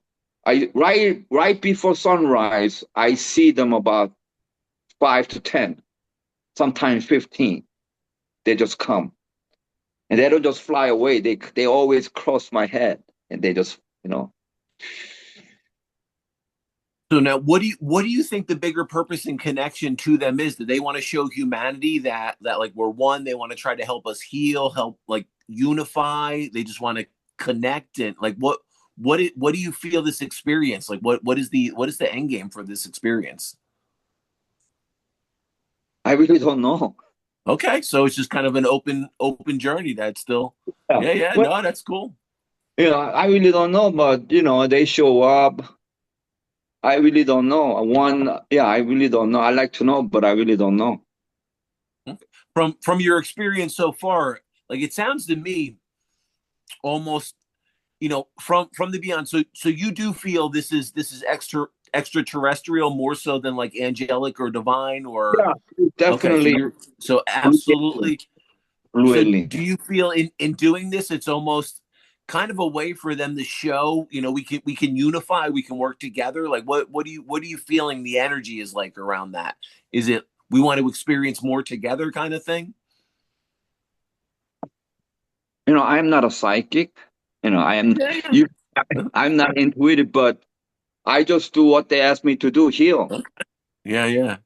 Right before sunrise, I see them about 5 to 10, sometimes 15. They just come, and they don't just fly away. They always cross my head, and they just. So now, what do you think the bigger purpose and connection to them is? Do they want to show humanity that like we're one? They want to try to help us heal, help like unify. They just want to connect, and like what do you feel this experience like? What is the end game for this experience? I really don't know. Okay, so it's just kind of an open journey. That's still, yeah. Well, No, that's cool. I really don't know, but they show up. I really don't know. I really don't know. I like to know, but I really don't know. From your experience so far, like it sounds to me almost, from the beyond. So you do feel this is extraterrestrial more so than like angelic or divine or Yeah, definitely. Okay, so absolutely. So Really. do you feel in doing this, it's almost kind of a way for them to show, we can unify, we can work together. Like what are you feeling the energy is like around that? Is it we want to experience more together kind of thing? I'm not a psychic. I'm not intuitive, but I just do what they ask me to do, heal. Yeah.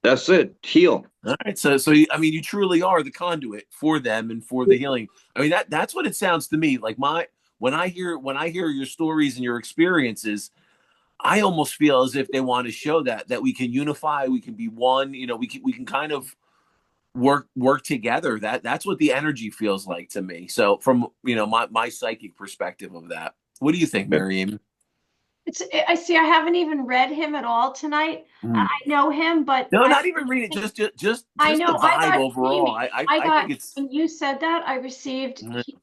That's it, heal. All right. So I mean, you truly are the conduit for them and for the healing. I mean, that's what it sounds to me like. When I hear your stories and your experiences, I almost feel as if they want to show that we can unify, we can be one. We can kind of work together. That's what the energy feels like to me. So from my psychic perspective of that, what do you think, Miriam? I see. I haven't even read him at all tonight. I know him, but No, not even read it. Just I know the vibe I got overall. dreamy. I think it's when you said that, I received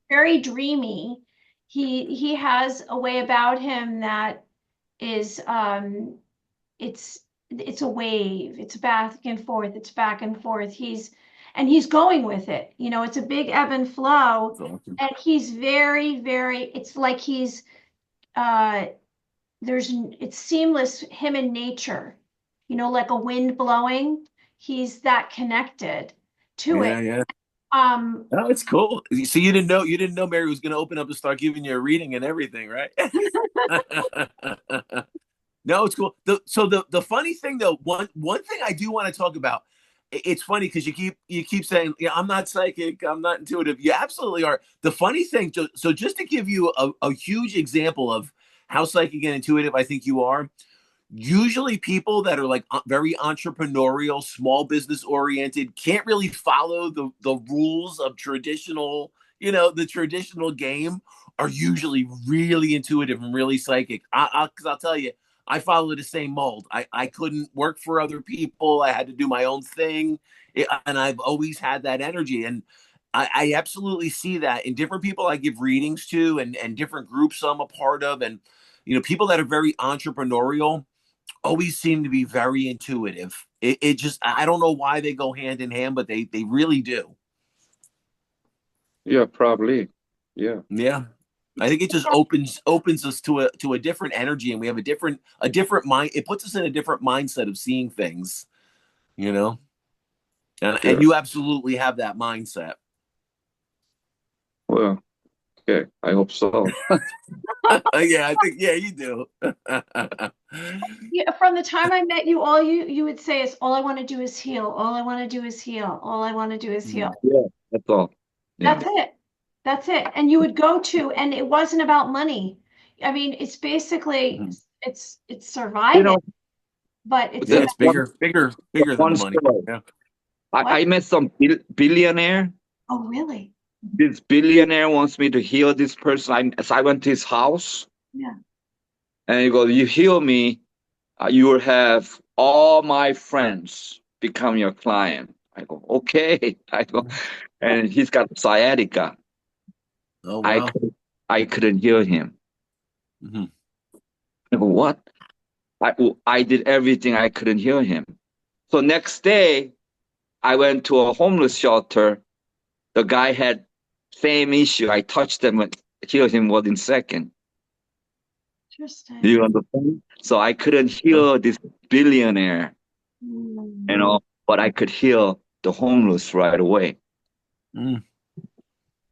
very dreamy. He has a way about him that is it's a wave. It's back and forth. It's back and forth. He's going with it. It's a big ebb and flow, awesome. and he's very, very. It's like he's it's seamless, him in nature, like a wind blowing. He's that connected to it. Yeah. Oh, it's cool. So you didn't know Mary was going to open up and start giving you a reading and everything, right? No, it's cool. So the funny thing though, one thing I do want to talk about. It's funny because you keep saying, yeah, I'm not psychic, I'm not intuitive. You absolutely are. The funny thing, so just to give you a huge example of how psychic and intuitive I think you are, usually people that are like very entrepreneurial, small business oriented, can't really follow the rules of traditional, the traditional game, are usually really intuitive and really psychic. Because I'll tell you, I follow the same mold. I couldn't work for other people. I had to do my own thing. And I've always had that energy. And I absolutely see that in different people I give readings to and different groups I'm a part of. And, people that are very entrepreneurial always seem to be very intuitive. It just, I don't know why they go hand in hand, but they really do. Yeah, probably. Yeah. I think it just opens us to a different energy, and we have a different mind. It puts us in a different mindset of seeing things, and you absolutely have that mindset. Well, okay. I hope so. Yeah, I think you do. Yeah, from the time I met you, all you would say is, all I want to do is heal. All I want to do is heal. All I want to do is heal. Yeah, that's all. Yeah. That's it. That's it. And you would go to, and it wasn't about money. I mean, it's basically Mhm. it's You surviving, know, but it's Yeah, about, it's bigger than one the money. story. Yeah. I met some billionaire. oh, really? This billionaire wants me to heal this person. So I went to his house, Yeah. and he goes, "You heal me, you will have all my friends become your client." I go, "Okay." I go, and he's got sciatica. Oh I wow. I couldn't heal him. Hmm. I go, "What?" I did everything. I couldn't heal him. So next day, I went to a homeless shelter. The guy had same issue. I touched him and healed him within second. Do Interesting. you understand? So I couldn't heal this billionaire, Mm. but I could heal the homeless right away. Mm.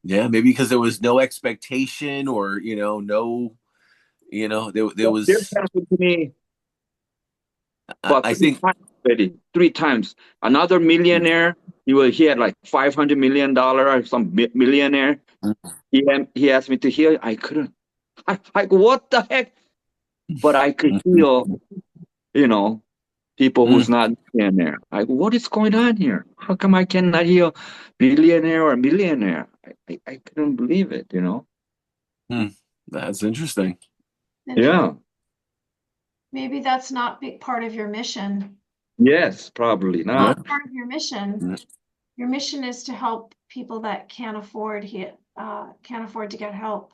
Yeah, maybe because there was no expectation, or there This was. happened to me about I three think. times already. Three times. Another millionaire, he had like $500 million, or some millionaire. He asked me to heal. I couldn't. I go, what the heck? But I could heal, you know, people who's Mm. not millionaire. I go, what is going on here? How come I cannot heal billionaire or millionaire? I couldn't believe it. Mm. That's interesting. Yeah. Maybe that's not big part of your mission. Yes, probably Yeah. not. Not part of your mission. Your mission is to help people that can't afford to get help.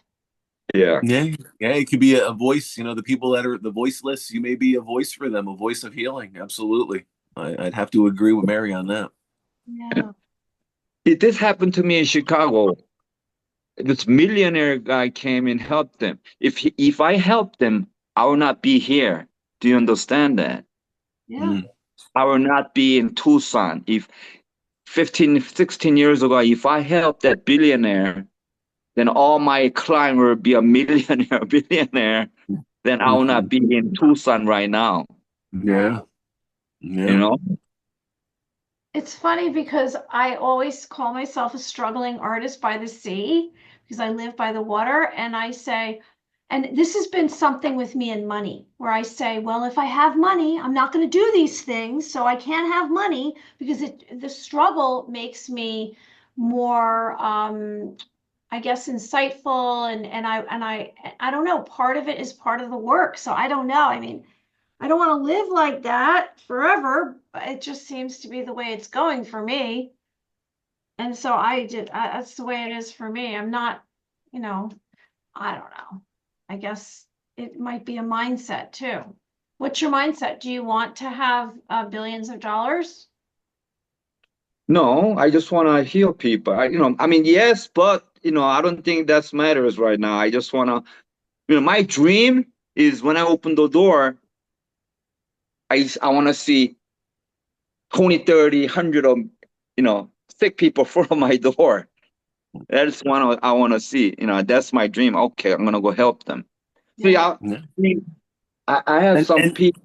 Yeah. Yeah, it could be a voice. The people that are the voiceless, you may be a voice for them, a voice of healing. Absolutely, I'd have to agree with Mary on that. Yeah. This happened to me in Chicago. This millionaire guy came and helped them. If I helped them, I will not be here. Do you understand that? Yeah. Mm. I will not be in Tucson. If 15, 16 years ago, if I helped that billionaire, then all my clients will be a millionaire, billionaire. Then I will not Mhm. be in Tucson right now. Yeah, You yeah. know? It's funny because I always call myself a struggling artist by the sea because I live by the water. And I say, and this has been something with me and money, where I say, well, if I have money, I'm not going to do these things. So I can't have money because the struggle makes me more, I guess, insightful. And I don't know, part of it is part of the work. So I don't know. I mean, I don't want to live like that forever, but it just seems to be the way it's going for me. And so that's the way it is for me. I'm not, you know, I don't know. I guess it might be a mindset too. What's your mindset? Do you want to have billions of dollars? No, I just want to heal people. I mean, yes, but I don't think that matters right now. I just want to, my dream is when I open the door, I want to see 20, 30, 100 of, sick people from my door. That's one I want to see. That's my dream. Okay, I'm gonna go help them. See, Yeah. Yeah. I have And, some and people.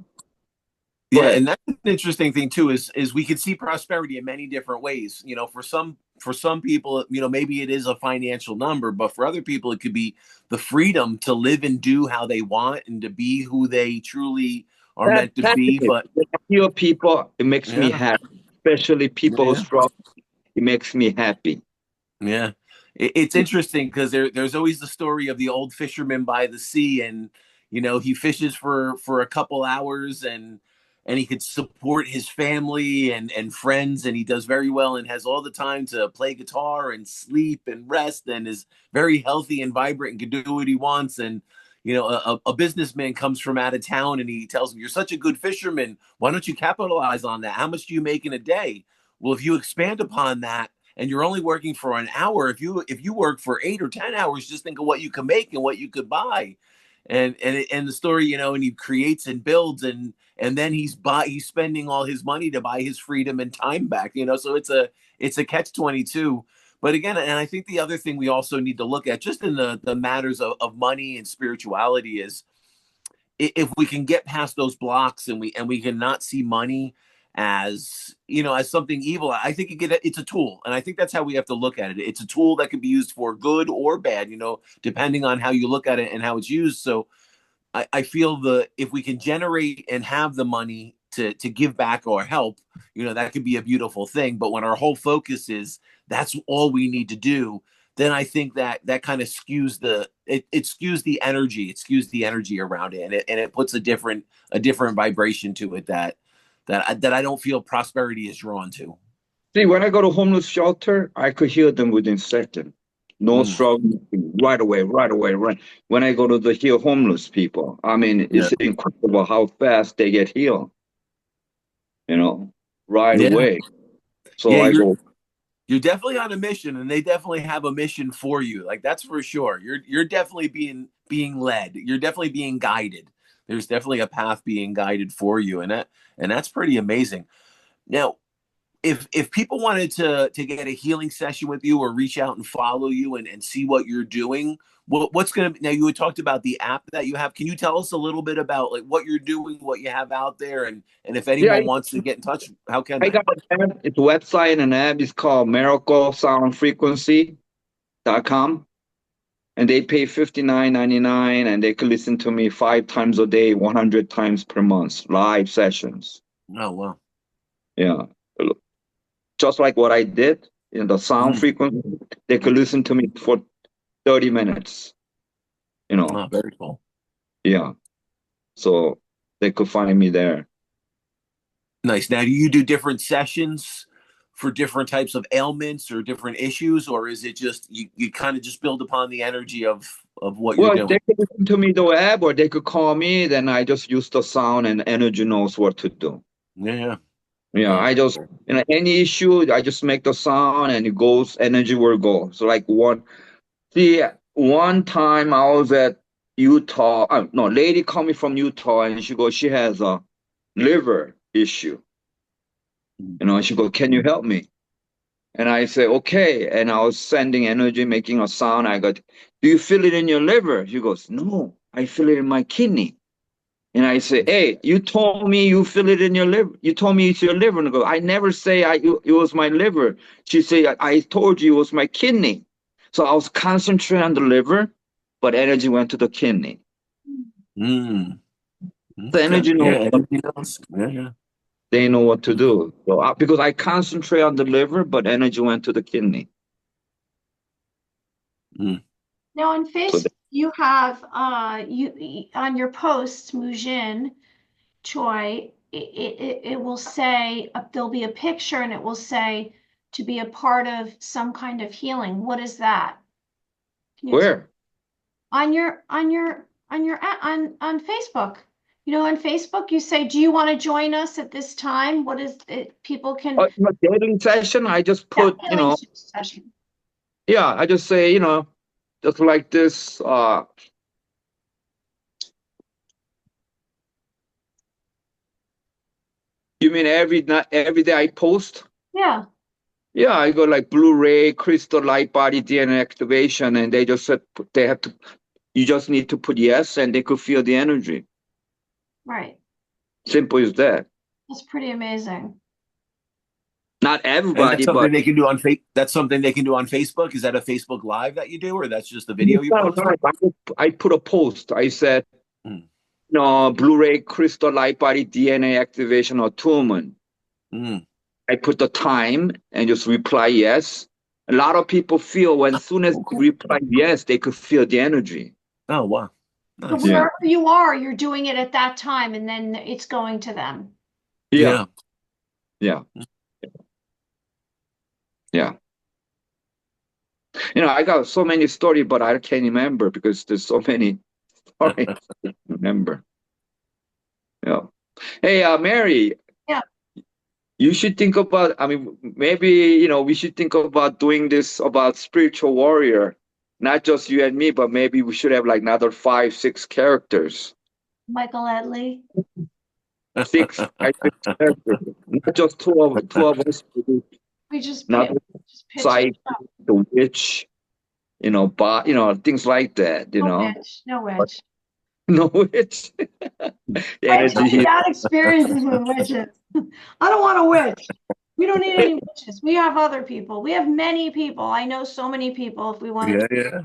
Go yeah, ahead. and that's an interesting thing too. Is we could see prosperity in many different ways. For some people, maybe it is a financial number, but for other people, it could be the freedom to live and do how they want and to be who they truly are meant to That's be. it. But When I heal people, it makes me yeah, happy. Especially people who yeah. struggle. It makes me happy. Yeah, it's interesting because there's always the story of the old fisherman by the sea, and he fishes for a couple hours, and he could support his family and friends, and he does very well and has all the time to play guitar and sleep and rest, and is very healthy and vibrant and can do what he wants. And a businessman comes from out of town and he tells him, "You're such a good fisherman. Why don't you capitalize on that? How much do you make in a day?" Well, if you expand upon that and you're only working for an hour, if you work for 8 or 10 hours, just think of what you can make and what you could buy. And the story, and he creates and builds, and then he's spending all his money to buy his freedom and time back. So it's a catch 22. But again, and I think the other thing we also need to look at, just in the matters of money and spirituality, is if we can get past those blocks and we can not see money as, you know, as something evil. I think it's a tool, and I think that's how we have to look at it. It's a tool that can be used for good or bad, you know, depending on how you look at it and how it's used. So I feel if we can generate and have the money to give back or help, you know, that could be a beautiful thing. But when our whole focus is that's all we need to do, then I think that kind of skews it skews the energy. It skews the energy around it, and it puts a different vibration to it that I don't feel prosperity is drawn to. See, when I go to homeless shelter, I could heal them within seconds. No struggle, right away. Right. When I go to the heal homeless people, I mean, it's incredible how fast they get healed. You know, right away. So I go. You're definitely on a mission, and they definitely have a mission for you. Like, that's for sure. You're definitely being led. You're definitely being guided. There's definitely a path being guided for you, and that's pretty amazing. Now, if people wanted to get a healing session with you or reach out and follow you and see what you're doing, what's going to, now you had talked about the app that you have. Can you tell us a little bit about like what you're doing, what you have out there, and if anyone wants to get in touch, how can they? I got an app. It's a website and an app. It's called miraclesoundfrequency.com. And they pay $59.99, and they could listen to me 5 times a day, 100 times per month, live sessions. Oh, wow. Yeah. Just like what I did in the sound frequency, they could listen to me for 30 minutes. You know. Oh, very cool. Yeah. So they could find me there. Nice. Now, do you do different sessions for different types of ailments or different issues, or is it just you kind of just build upon the energy of what you're doing? They could listen to me the web, or they could call me. Then I just use the sound, and energy knows what to do. Yeah. Yeah, I just, you know, any issue, I just make the sound and it goes, energy will go. So like one time I was at Utah, no, lady called me from Utah, and she has a liver issue. You know, she goes, can you help me? And I say, okay. And I was sending energy, making a sound. I go, do you feel it in your liver? She goes, no, I feel it in my kidney. And I say, hey, you told me you feel it in your liver. You told me it's your liver. And I go, I never say it was my liver. She said, I told you it was my kidney. So I was concentrating on the liver, but energy went to the kidney. The energy knows. They know what to do. So because I concentrate on the liver, but energy went to the kidney. Now on Facebook, you have you on your posts, Mujin Choi, it will say there'll be a picture and it will say to be a part of some kind of healing. What is that? Where? On Facebook. You know, on Facebook, you say, do you want to join us at this time? What is it? People can. Daily session, I just put, you know. Session. Yeah, I just say, you know, just like this. You mean every day I post? Yeah. Yeah, I go like Blu-ray, crystal light body DNA activation, and they just said they have to. You just need to put yes, and they could feel the energy. Right. Simple as that. That's pretty amazing. Not everybody, but they can do on that's something they can do on Facebook. Is that a Facebook Live that you do, or that's just a video you post? I put a post. I said, no, Blu-ray crystal light body DNA activation or tumor. I put the time and just reply yes. A lot of people feel as soon as they reply yes, they could feel the energy. Oh, wow. Nice. So wherever you are, you're doing it at that time, and then it's going to them. Yeah. You know, I got so many stories, but I can't remember because there's so many stories to remember. Yeah. Hey, Mary. Yeah. You should think about, I mean, maybe, you know, we should think about doing this about spiritual warrior. Not just you and me, but maybe we should have like another 5, 6 characters. Michael Edley. 6 characters. Not just two of us. We just not pitch psychic, it up. the witch, things like that, No witch, no But witch. no witch. I have Energy such healer. bad experiences with witches. I don't want a witch. We don't need any witches. We have other people. We have many people. I know so many people if we wanted to. Yeah.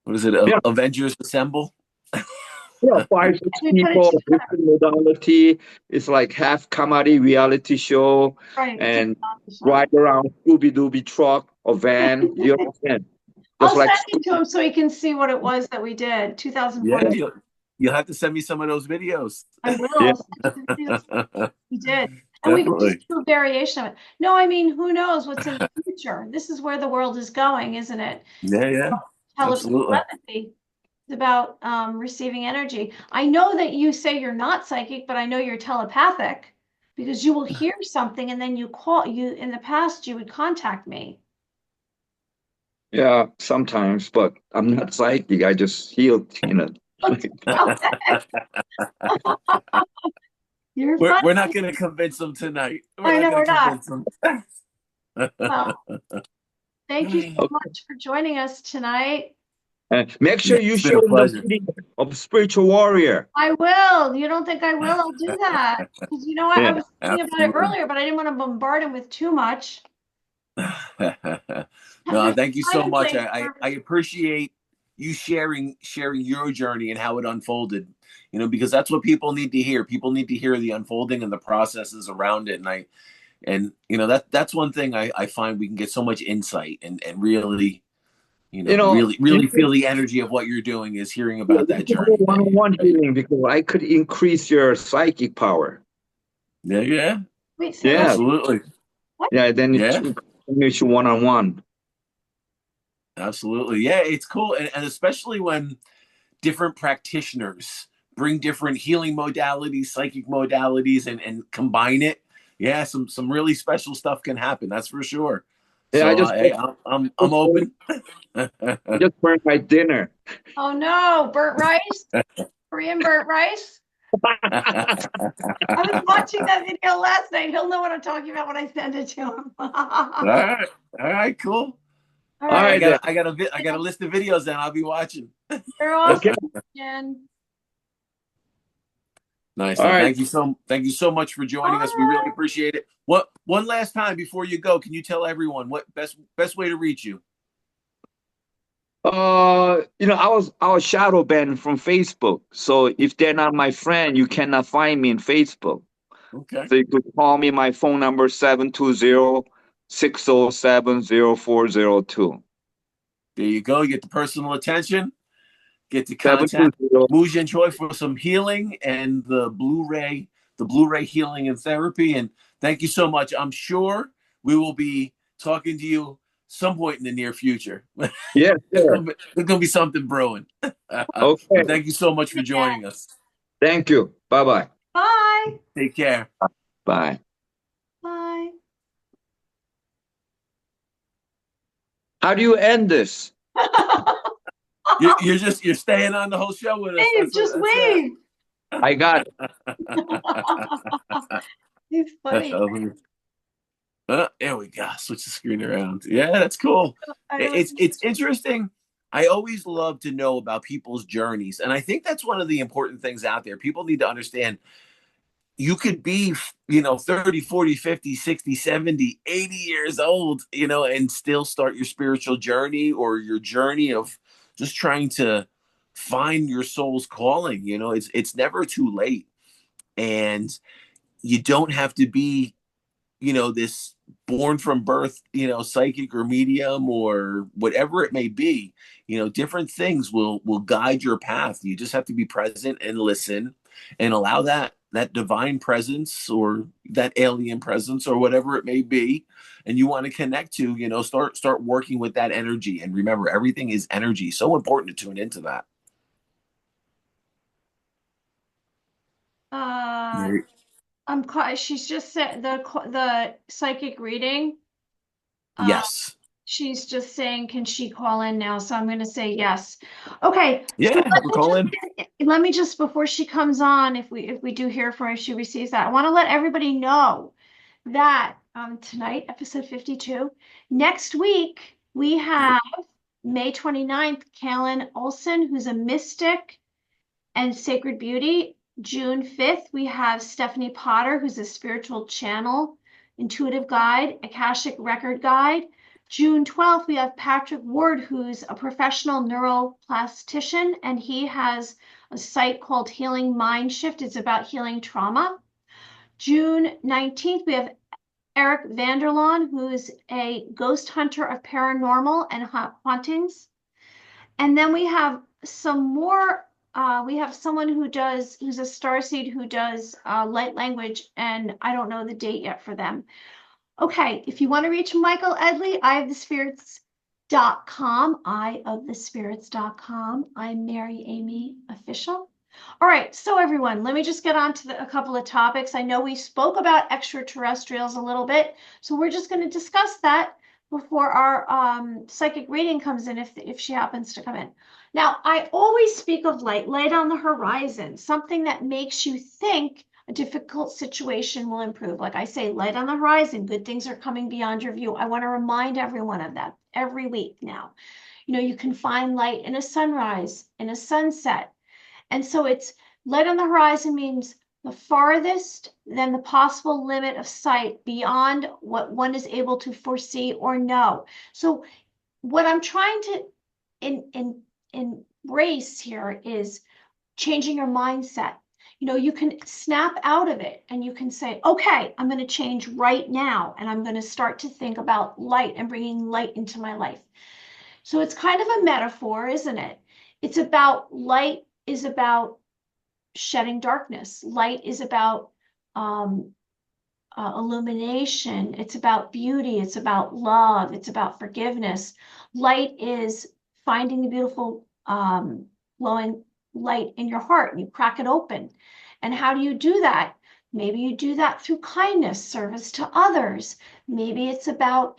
What is it? Yeah. Avengers Assemble? Five, six We put it people, together. different modality. It's like half comedy reality show Right. and ride around Scooby-Dooby truck or van. You understand? I'll Just like send it to him so he can see what it was that we did. Yeah, 2014. you'll have to send me some of those videos. I will. Yeah. I'll send you the videos we did. And we could Definitely. just do a variation of it. No, I mean, who knows what's in the future? This is where the world is going, isn't it? Yeah. Absolutely. Telepathy. It's about receiving energy. I know that you say you're not psychic, but I know you're telepathic because you will hear something and then you in the past you would contact me. Yeah, sometimes, but I'm not psychic. I just healed, You're We're funny. not going to convince them tonight. I know we're not. Them. Well, thank you so Okay. much for joining us tonight. Make sure you It's been show a them the pleasure. video of spiritual warrior. I will. You don't think I will? I'll do that. Because you know what? I Yeah, was thinking about it earlier, but I didn't want to bombard him with too much. No, thank you so much. Honestly, I appreciate you sharing your journey and how it unfolded. Because that's what people need to hear. People need to hear the unfolding and the processes around it. And that's one thing I find we can get so much insight and really, really feel the energy of what you're doing is hearing about that journey. One-on-one healing because I could increase your psychic power. Yeah. wait, say Yeah. Absolutely. Yeah, then Yeah. it's one-on-one. Absolutely. Yeah, it's cool. And especially when different practitioners bring different healing modalities, psychic modalities, and combine it. Yeah, some really special stuff can happen. That's for sure. Yeah, So I'm open. I just burned my dinner. Oh no, burnt rice? Korean burnt rice? I was watching that video last night. He'll know what I'm talking about when I send it to him. All right, cool. All I right. got a list of videos then I'll be watching. You're awesome, Okay. Jen. Nice. All Well, right. thank you so much for joining us. We really appreciate it. One last time before you go, can you tell everyone what best way to reach you? I was shadow banned from Facebook. So if they're not my friend, you cannot find me in Facebook. Okay. So you could call me. My phone number 720-607-0402. There you go. You get the personal attention. Get to contact 720. Mujin Choi for some healing and the Blu-ray healing and therapy. And thank you so much. I'm sure we will be talking to you some point in the near future. Yes, sir. There's gonna be something brewing. Okay. But thank you so much for joining us. Thank you. Bye-bye. Bye. Take care. Bye. Bye. How do you end this? You're staying on the whole show with us. Dave, just wave. I got it. He's funny. There we go. Switch the screen around. Yeah, that's cool. It's interesting. I always love to know about people's journeys. And I think that's one of the important things out there. People need to understand you could be, 30, 40, 50, 60, 70, 80 years old, and still start your spiritual journey or your journey of just trying to find your soul's calling. It's never too late. And you don't have to be, this born from birth, psychic or medium or whatever it may be. Different things will guide your path. You just have to be present and listen and allow that divine presence or that alien presence or whatever it may be, and you want to connect to, start working with that energy. And remember, everything is energy. So important to tune into that. She's just said the psychic reading. Yes. She's just saying, can she call in now? So I'm going to say yes. Okay. Yeah, So call in. let me just, before she comes on, if we do hear from her, if she receives that, I want to let everybody know that tonight, episode 52. Next week, we have May 29th, Kalen Olson, who's a mystic and sacred beauty. June 5th, we have Stephanie Potter, who's a spiritual channel, intuitive guide, Akashic record guide. June 12th, we have Patrick Ward, who's a professional neuroplastician, and he has a site called Healing Mind Shift. It's about healing trauma. June 19th, we have Eric Vanderlaan, who is a ghost hunter of paranormal and hauntings. And then we have some more, we have someone who's a starseed who does light language, and I don't know the date yet for them. Okay, if you want to reach Michael Edley, iofthespirits.com, iofthespirits.com. I'm Mary Amy Official. All right, so everyone, let me just get on to a couple of topics. I know we spoke about extraterrestrials a little bit, so we're just going to discuss that before our psychic reading comes in, if she happens to come in. Now, I always speak of light on the horizon, something that makes you think a difficult situation will improve. Like I say, light on the horizon, good things are coming beyond your view. I want to remind everyone of that every week now. You know, you can find light in a sunrise, in a sunset. And so it's light on the horizon means the farthest than the possible limit of sight beyond what one is able to foresee or know. So what I'm trying to embrace here is changing your mindset. You know, you can snap out of it and you can say, okay, I'm going to change right now. And I'm going to start to think about light and bringing light into my life. So it's kind of a metaphor, isn't it? It's about light is about shedding darkness. Light is about illumination. It's about beauty. It's about love. It's about forgiveness. Light is finding the beautiful glowing light in your heart, and you crack it open. And how do you do that? Maybe you do that through kindness, service to others. Maybe it's about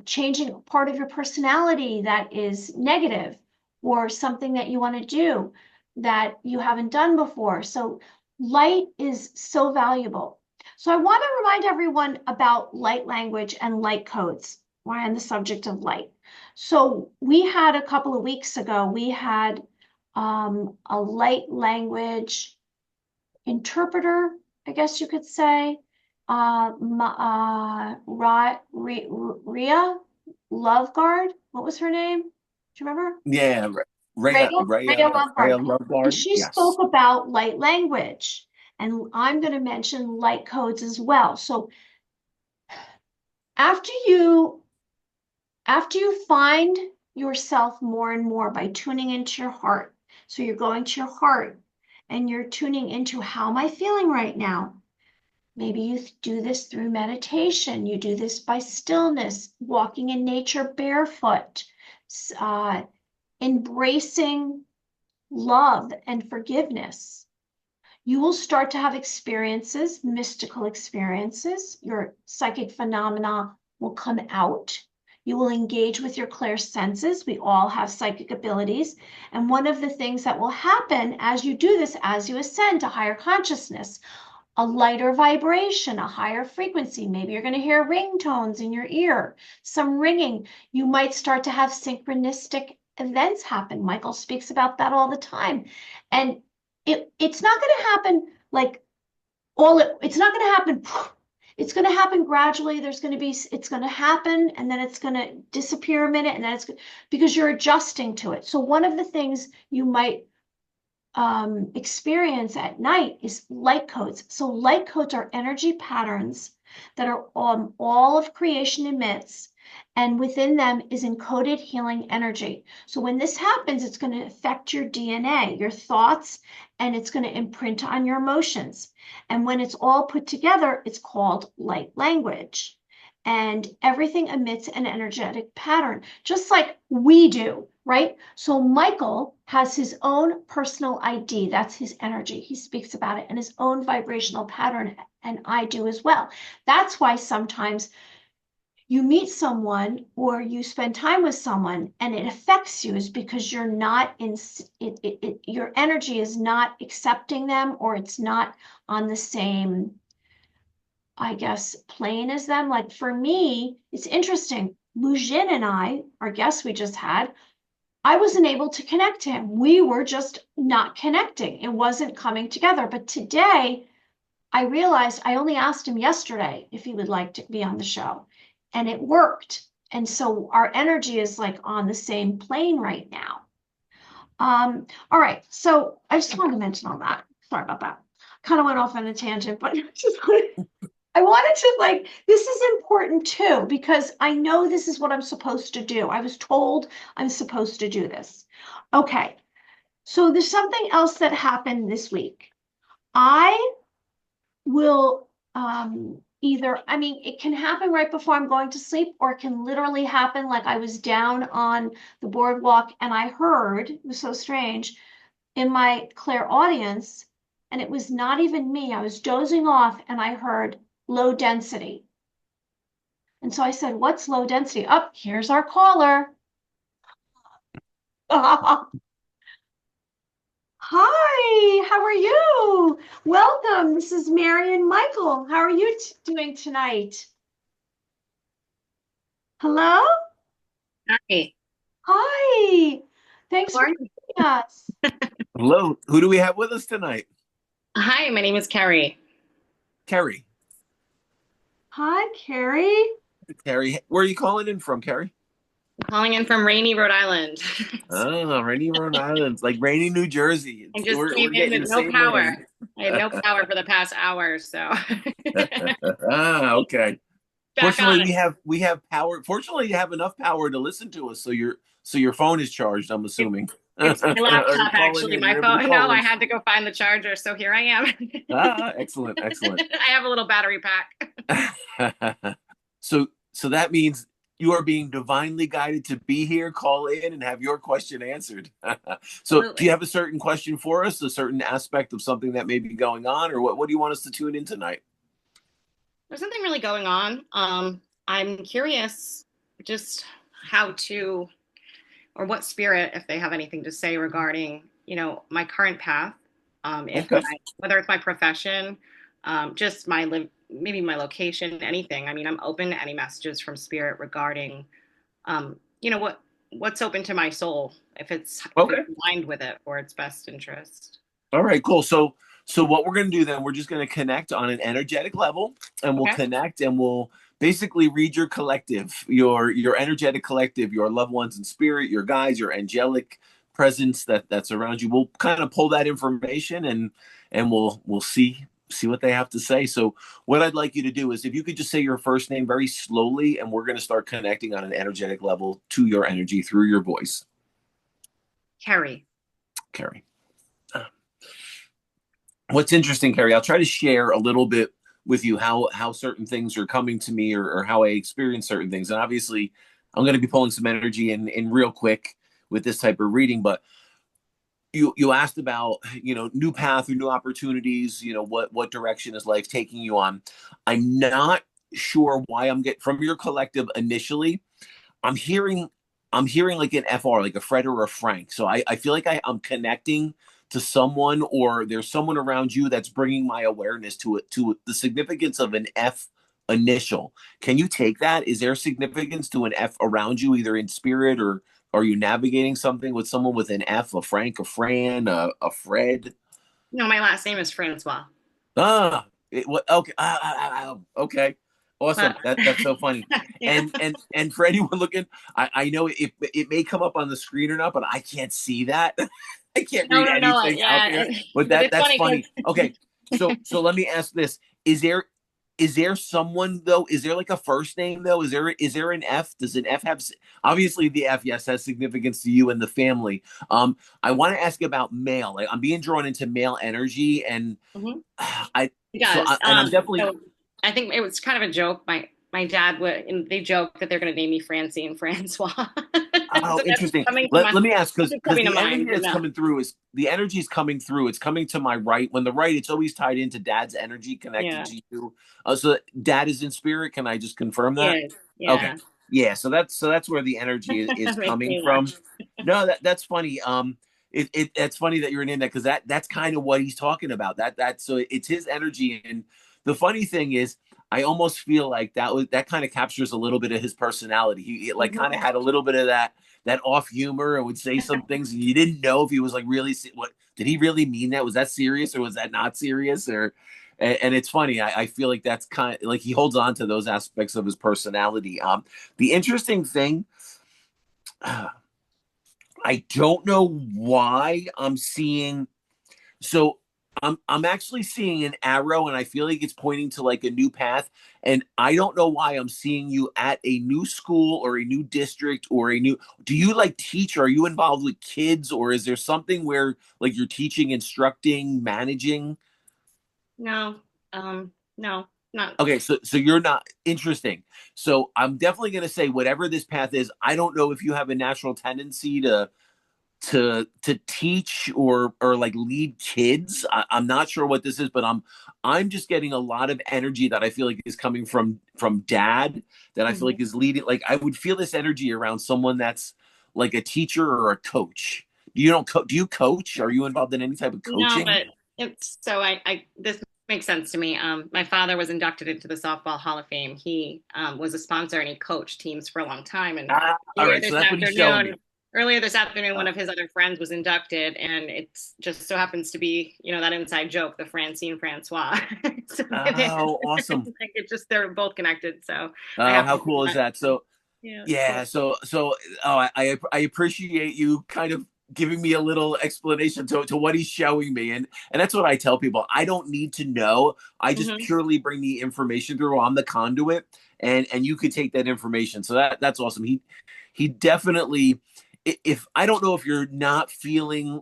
changing part of your personality that is negative, or something that you want to do that you haven't done before. So light is so valuable. So I want to remind everyone about light language and light codes. We're on the subject of light. So we had a couple of weeks ago, we had a light language interpreter, I guess you could say, Ria Loveguard. What was her name? Do you remember? Yeah, Rhea Loveguard. And Loveguard. she Yes. spoke about light language, and I'm going to mention light codes as well. So after you find yourself more and more by tuning into your heart, so you're going to your heart and you're tuning into, how am I feeling right now? Maybe you do this through meditation. You do this by stillness, walking in nature barefoot, embracing love and forgiveness. You will start to have experiences, mystical experiences. Your psychic phenomena will come out. You will engage with your clear senses. We all have psychic abilities. And one of the things that will happen as you do this, as you ascend to higher consciousness, a lighter vibration, a higher frequency. Maybe you're going to hear ringtones in your ear, some ringing. You might start to have synchronistic events happen. Michael speaks about that all the time. And it's not going to happen like it's not going to happen. It's going to happen gradually. It's going to happen, and then it's going to disappear a minute, and then it's because you're adjusting to it. So one of the things you might experience at night is light codes. So light codes are energy patterns that are all of creation emits, and within them is encoded healing energy. So when this happens, it's going to affect your DNA, your thoughts, and it's going to imprint on your emotions. And when it's all put together, it's called light language. And everything emits an energetic pattern, just like we do, right? So Michael has his own personal ID. That's his energy. He speaks about it, and his own vibrational pattern, and I do as well. That's why sometimes you meet someone or you spend time with someone and it affects you, is because you're not in it, your energy is not accepting them, or it's not on the same I guess, plane as them. Like for me, it's interesting. Mujin and I, our guest we just had, I wasn't able to connect to him. We were just not connecting. It wasn't coming together. But today, I realized I only asked him yesterday if he would like to be on the show, and it worked. And so our energy is like on the same plane right now. All right. So I just wanted to mention all that. Sorry about that. Kind of went off on a tangent, but I wanted to like, this is important too, because I know this is what I'm supposed to do. I was told I'm supposed to do this. Okay. So there's something else that happened this week. I will either, I mean, it can happen right before I'm going to sleep, or it can literally happen like I was down on the boardwalk and I heard, it was so strange, in my clairaudience, and it was not even me. I was dozing off and I heard low density. And so I said, what's low density? Oh, here's our caller. Hi, how are you? Welcome. This is Mary and Michael. How are you doing tonight? Hello? Hi. Hi. Thanks How for are you? joining us. Hello. Who do we have with us tonight? Hi, my name is Carrie. Carrie. Hi, Carrie. Carrie, where are you calling in from, Carrie? I'm calling in from rainy Rhode Island. Oh, rainy Rhode Island, like rainy New Jersey. I just We're came in getting with the no same power. rain. I had no power for the past hour, so Okay. back Fortunately, on it. we have power. Fortunately, you have enough power to listen to us, so your phone is charged, I'm assuming. It's my Or you're laptop, calling actually. in, My you're able to phone. No, call I in. had to go find the charger, so here I am. Excellent, excellent. I have a little battery pack. So that means you are being divinely guided to be here, call in, and have your question answered. So, do you Absolutely. have a certain question for us, a certain aspect of something that may be going on, or what do you want us to tune in tonight? There's something really going on. I'm curious just how to, or what spirit, if they have anything to say regarding, my current path, if Okay. whether it's my profession, just maybe my location, anything. I mean, I'm open to any messages from spirit regarding, um, what's open to my soul, if it's Okay. aligned with it or its best interest. All right, cool. So what we're going to do then, we're just going to connect on an energetic level, and we'll Okay. connect and we'll basically read your collective, your energetic collective, your loved ones in spirit, your guides, your angelic presence that's around you. We'll kind of pull that information and we'll see what they have to say. So what I'd like you to do is if you could just say your first name very slowly, and we're going to start connecting on an energetic level to your energy through your voice. Carrie. Carrie. What's interesting, Carrie, I'll try to share a little bit with you how certain things are coming to me, or how I experience certain things. And obviously, I'm going to be pulling some energy in real quick with this type of reading. But you asked about new path or new opportunities. What direction is life taking you on? I'm not sure why I'm getting from your collective initially. I'm hearing like an FR, like a Fred or a Frank. So I feel like I'm connecting to someone, or there's someone around you that's bringing my awareness to the significance of an F initial. Can you take that? Is there significance to an F around you, either in spirit, or are you navigating something with someone with an F, a Frank, a Fran, a Fred? No, my last name is Francois. Okay. Okay. Awesome. But That's so funny. yeah. And for anyone looking, I know it may come up on the screen or not, but I can't see that. I can't read No, anything out there. yeah. But But it's that's funny funny. because Okay. So let me ask this. Is there someone though? Is there like a first name though? Is there an F? Does an F have obviously the F, yes, has significance to you and the family. I want to ask about male. Like, I'm being drawn into male energy, and I it does. and I'm definitely So I think it was kind of a joke. My dad would, and they joke that they're going to name me Francie and Francois. Oh, So that's interesting. coming to Let my, me ask, because coming to the energy mind. But that's no. coming through is the energy is coming through. It's coming to my right. When the right, it's always tied into dad's energy connected Yeah. to you. So dad is in spirit. Can I just confirm that? Yes. Okay. Yeah. Yeah. So that's where the energy is That makes coming me from. laugh. No, that's funny. That's funny that you're in that, because that's kind of what he's talking about. So it's his energy. And the funny thing is, I almost feel like that kind of captures a little bit of his personality. He like kind of Mhm. had a little bit of that off humor and would say some things and you didn't know if he was like really what did he really mean that? Was that serious or was that not serious? Or and it's funny. I feel like that's kind of like he holds on to those aspects of his personality. The interesting thing, I don't know why I'm seeing so I'm actually seeing an arrow and I feel like it's pointing to like a new path. And I don't know why I'm seeing you at a new school or a new district or a new do you like teach? Are you involved with kids or is there something where like you're teaching, instructing, managing? No, no, not. Okay, so you're not interesting. So I'm definitely gonna say whatever this path is, I don't know if you have a natural tendency to teach or like lead kids. I'm not sure what this is, but I'm just getting a lot of energy that I feel like is coming from dad that I feel Mhm. like is leading. Like I would feel this energy around someone that's like a teacher or a coach. You don't do you coach? Are you involved in any type of No, coaching? but it's so I this makes sense to me. My father was inducted into the Softball Hall of Fame. He was a sponsor and he coached teams for a long time. And All earlier right, so this that's what he's showing me. afternoon, earlier this afternoon, Uh, one of his other friends was inducted, and it's just so happens to be, that inside joke, the Francine Francois. So oh, awesome. it just they're both connected. So I Oh, how happen to cool is not, that? So yeah, it's yeah, cool. so oh, I appreciate you kind of giving me a little explanation to what he's showing me, and that's what I tell people. I don't need to know. I just Hmm. purely bring the information through. I'm the conduit, and you could take that information. So that's awesome. He definitely. If I don't know if you're not feeling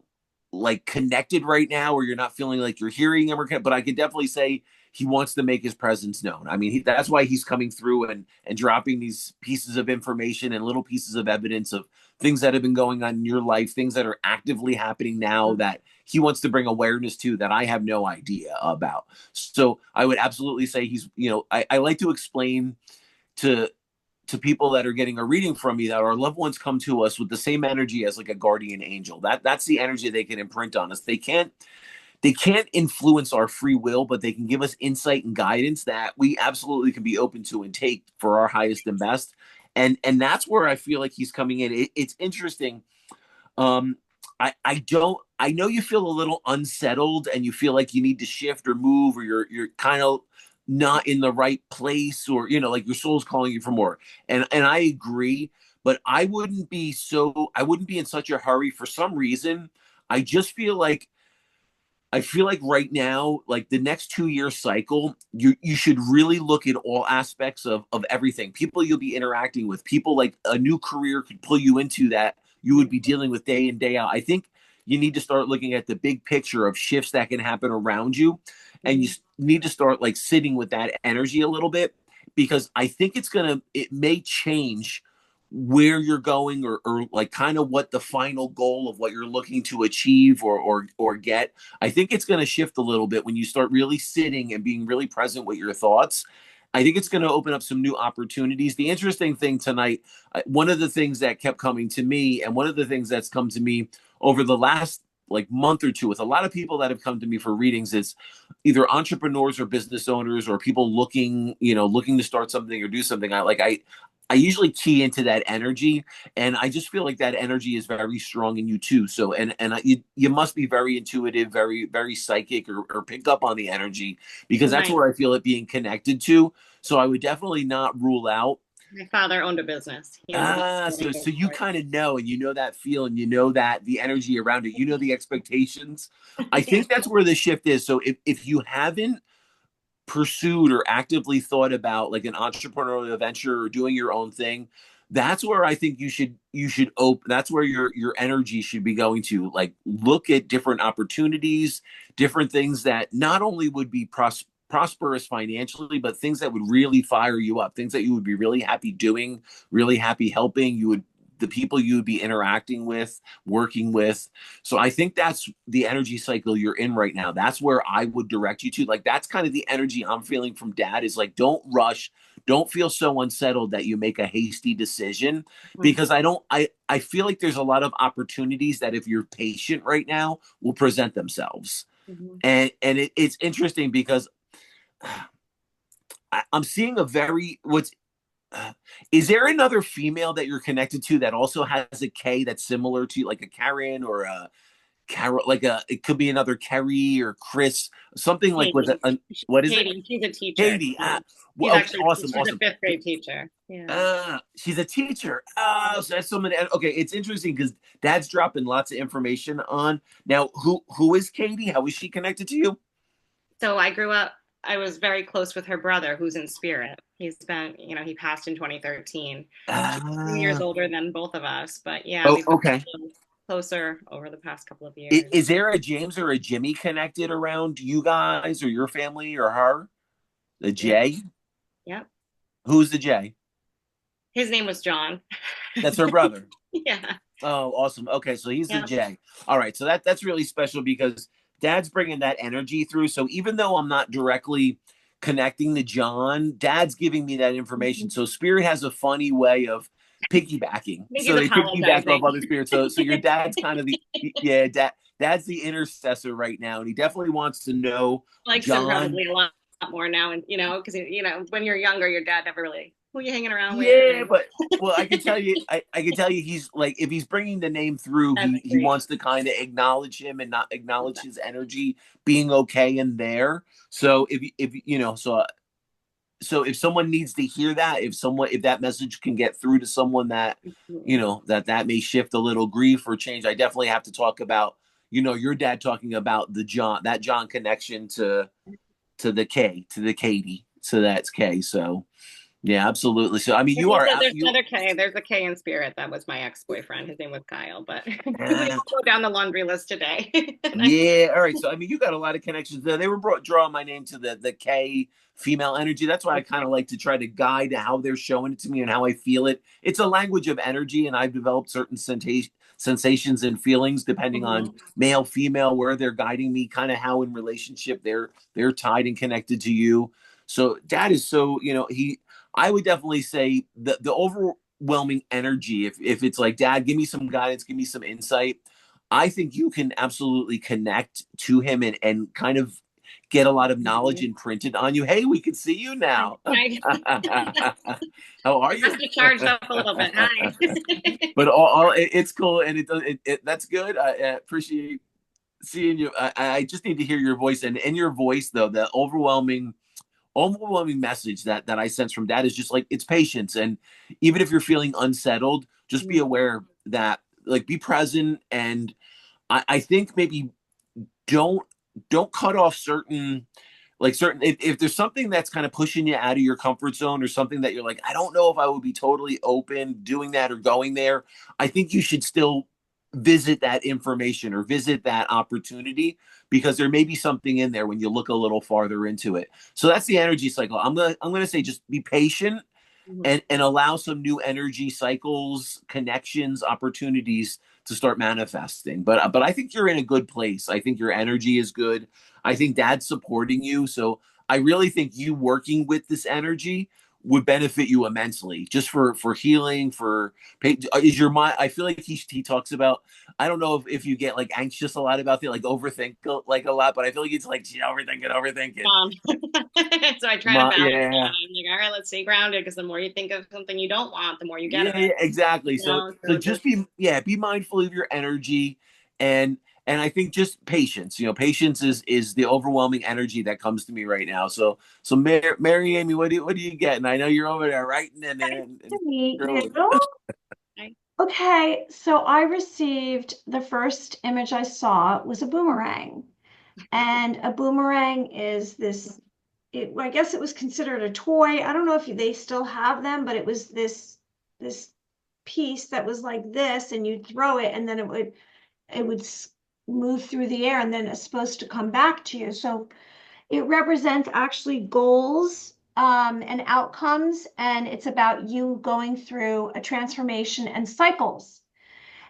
like connected right now, or you're not feeling like you're hearing him, but I could definitely say he wants to make his presence known. I mean, that's why he's coming through and dropping these pieces of information and little pieces of evidence of things that have been going on in your life, things that are actively happening now that he wants to bring awareness to that I have no idea about. So I would absolutely say he's, I like to explain to people that are getting a reading from me that our loved ones come to us with the same energy as like a guardian angel. That's the energy they can imprint on us. They can't influence our free will, but they can give us insight and guidance that we absolutely can be open to and take for our highest and best. And that's where I feel like he's coming in. It's interesting. Um, I know you feel a little unsettled and you feel like you need to shift or move or you're kind of not in the right place or like your soul's calling you for more. And I agree, but I wouldn't be in such a hurry for some reason. I just feel like right now, like the next 2 year cycle, you should really look at all aspects of everything. People you'll be interacting with, people like a new career could pull you into that you would be dealing with day in, day out. I think you need to start looking at the big picture of shifts that can happen around you. And you Mhm. need to start like sitting with that energy a little bit because I think it may change where you're going or like kind of what the final goal of what you're looking to achieve or get. I think it's going to shift a little bit when you start really sitting and being really present with your thoughts. I think it's going to open up some new opportunities. The interesting thing tonight, one of the things that kept coming to me, and one of the things that's come to me over the last like month or two with a lot of people that have come to me for readings is either entrepreneurs or business owners or people looking to start something or do something. I usually key into that energy, and I just feel like that energy is very strong in you too. So, you must be very intuitive, very very psychic, or pick up on the energy because that's Right. where I feel it being connected to. So, I would definitely not rule out. My father owned a business. He owned a So business. you kind of know, and you know that feel, and you know that the energy around it, you know the expectations. I Yeah. think that's where the shift is. So if you haven't pursued or actively thought about like an entrepreneurial venture or doing your own thing, that's where I think you should open. That's where your energy should be going to. Like look at different opportunities, different things that not only would be prosperous financially, but things that would really fire you up, things that you would be really happy doing, really happy helping. The people you would be interacting with, working with. So I think that's the energy cycle you're in right now. That's where I would direct you to. Like that's kind of the energy I'm feeling from dad is like don't rush, don't feel so unsettled that you make a hasty decision Mhm. because I feel like there's a lot of opportunities that if you're patient right now will present themselves. Mhm. And it's interesting because I'm seeing a very is there another female that you're connected to that also has a K that's similar to like a Karen or a Carol, like it could be another Kerry or Chris, something like with Katie. what is it? Katie, she's a teacher. Katie. She's Well, okay, actually awesome, she's a awesome. fifth grade teacher. Yeah. She's a teacher. Oh, so that's so many. Okay, it's interesting because Dad's dropping lots of information on now. Who is Katie? How is she connected to you? So I was very close with her brother who's in spirit. He's been, he passed in 2013. She's 3 years older than both of us, but yeah, Oh, we've been okay. closer over the past couple of years. Is there a James or a Jimmy connected around you guys or your family or her? The J? Yep. Who's the J? His name was John. That's her brother. Yeah. Oh, awesome. Okay, so he's the J. All right, so that's really special because Dad's bringing that energy through. So even though I'm not directly connecting to John, Dad's giving me that information. So Spirit has a funny way of piggybacking. So they piggyback off other spirits. So your dad's kind of Dad's the intercessor right now, and he definitely wants to know John. Probably a lot more now, and because when you're younger, your dad never really who are you hanging around with. Yeah, but I can tell you, I can tell you, he's like if he's bringing the name through, he wants to kind of acknowledge him and not acknowledge his energy being okay in there. So so if someone needs to hear that, if that message can get through to someone that that may shift a little grief or change, I definitely have to talk about your dad talking about that John connection to the Katie, so that's K. So yeah, absolutely. So I mean, there's another K. There's a K in spirit. That was my ex-boyfriend. His name was Kyle, but we won't go down the laundry list today. Yeah, all right. So I mean, you got a lot of connections there. They were drawing my name to the K female energy. That's why I kind of like to try to guide how they're showing it to me and how I feel it. It's a language of energy, and I've developed certain sensations and feelings depending on male, female, where they're guiding me, kind of how in relationship they're tied and connected to you. So Dad is so I would definitely say the overwhelming energy, if it's like, Dad, give me some guidance, give me some insight, I think you can absolutely connect to him and kind of get a lot of knowledge imprinted on you. Hey, we can see you now. How are you? Just charged up a little bit. Hi. But it's cool, and that's good. I appreciate seeing you. I just need to hear your voice, and in your voice, though, the overwhelming message that I sense from Dad is just like, it's patience. And even if you're feeling unsettled, just be aware that, like, be present. And I think maybe don't cut off certain if there's something that's kind of pushing you out of your comfort zone, or something that you're like, I don't know if I would be totally open doing that or going there, I think you should still visit that information or visit that opportunity, because there may be something in there when you look a little farther into it. So that's the energy cycle. I'm gonna say, just be patient and allow some new energy cycles, connections, opportunities to start manifesting. But I think you're in a good place. I think your energy is good. I think Dad's supporting you. So I really think you working with this energy would benefit you immensely, just for healing, is your mind. I feel like he talks about, I don't know if you get like anxious a lot about things, like overthink like a lot, but I feel like it's like overthinking. So I try to balance that. I'm like, all right, let's stay grounded, because the more you think of something you don't want, the more you get of it. Yeah, exactly. So just be mindful of your energy, and I think just patience. Patience is the overwhelming energy that comes to me right now. So Mary Amy, what do you get? And I know you're over there writing Okay, so I received, the first image I saw was a boomerang. And a boomerang is this, I guess it was considered a toy. I don't know if they still have them, but it was this piece that was like this, and you'd throw it, and then it would move through the air, and then it's supposed to come back to you. So it represents actually goals and outcomes, and it's about you going through a transformation and cycles.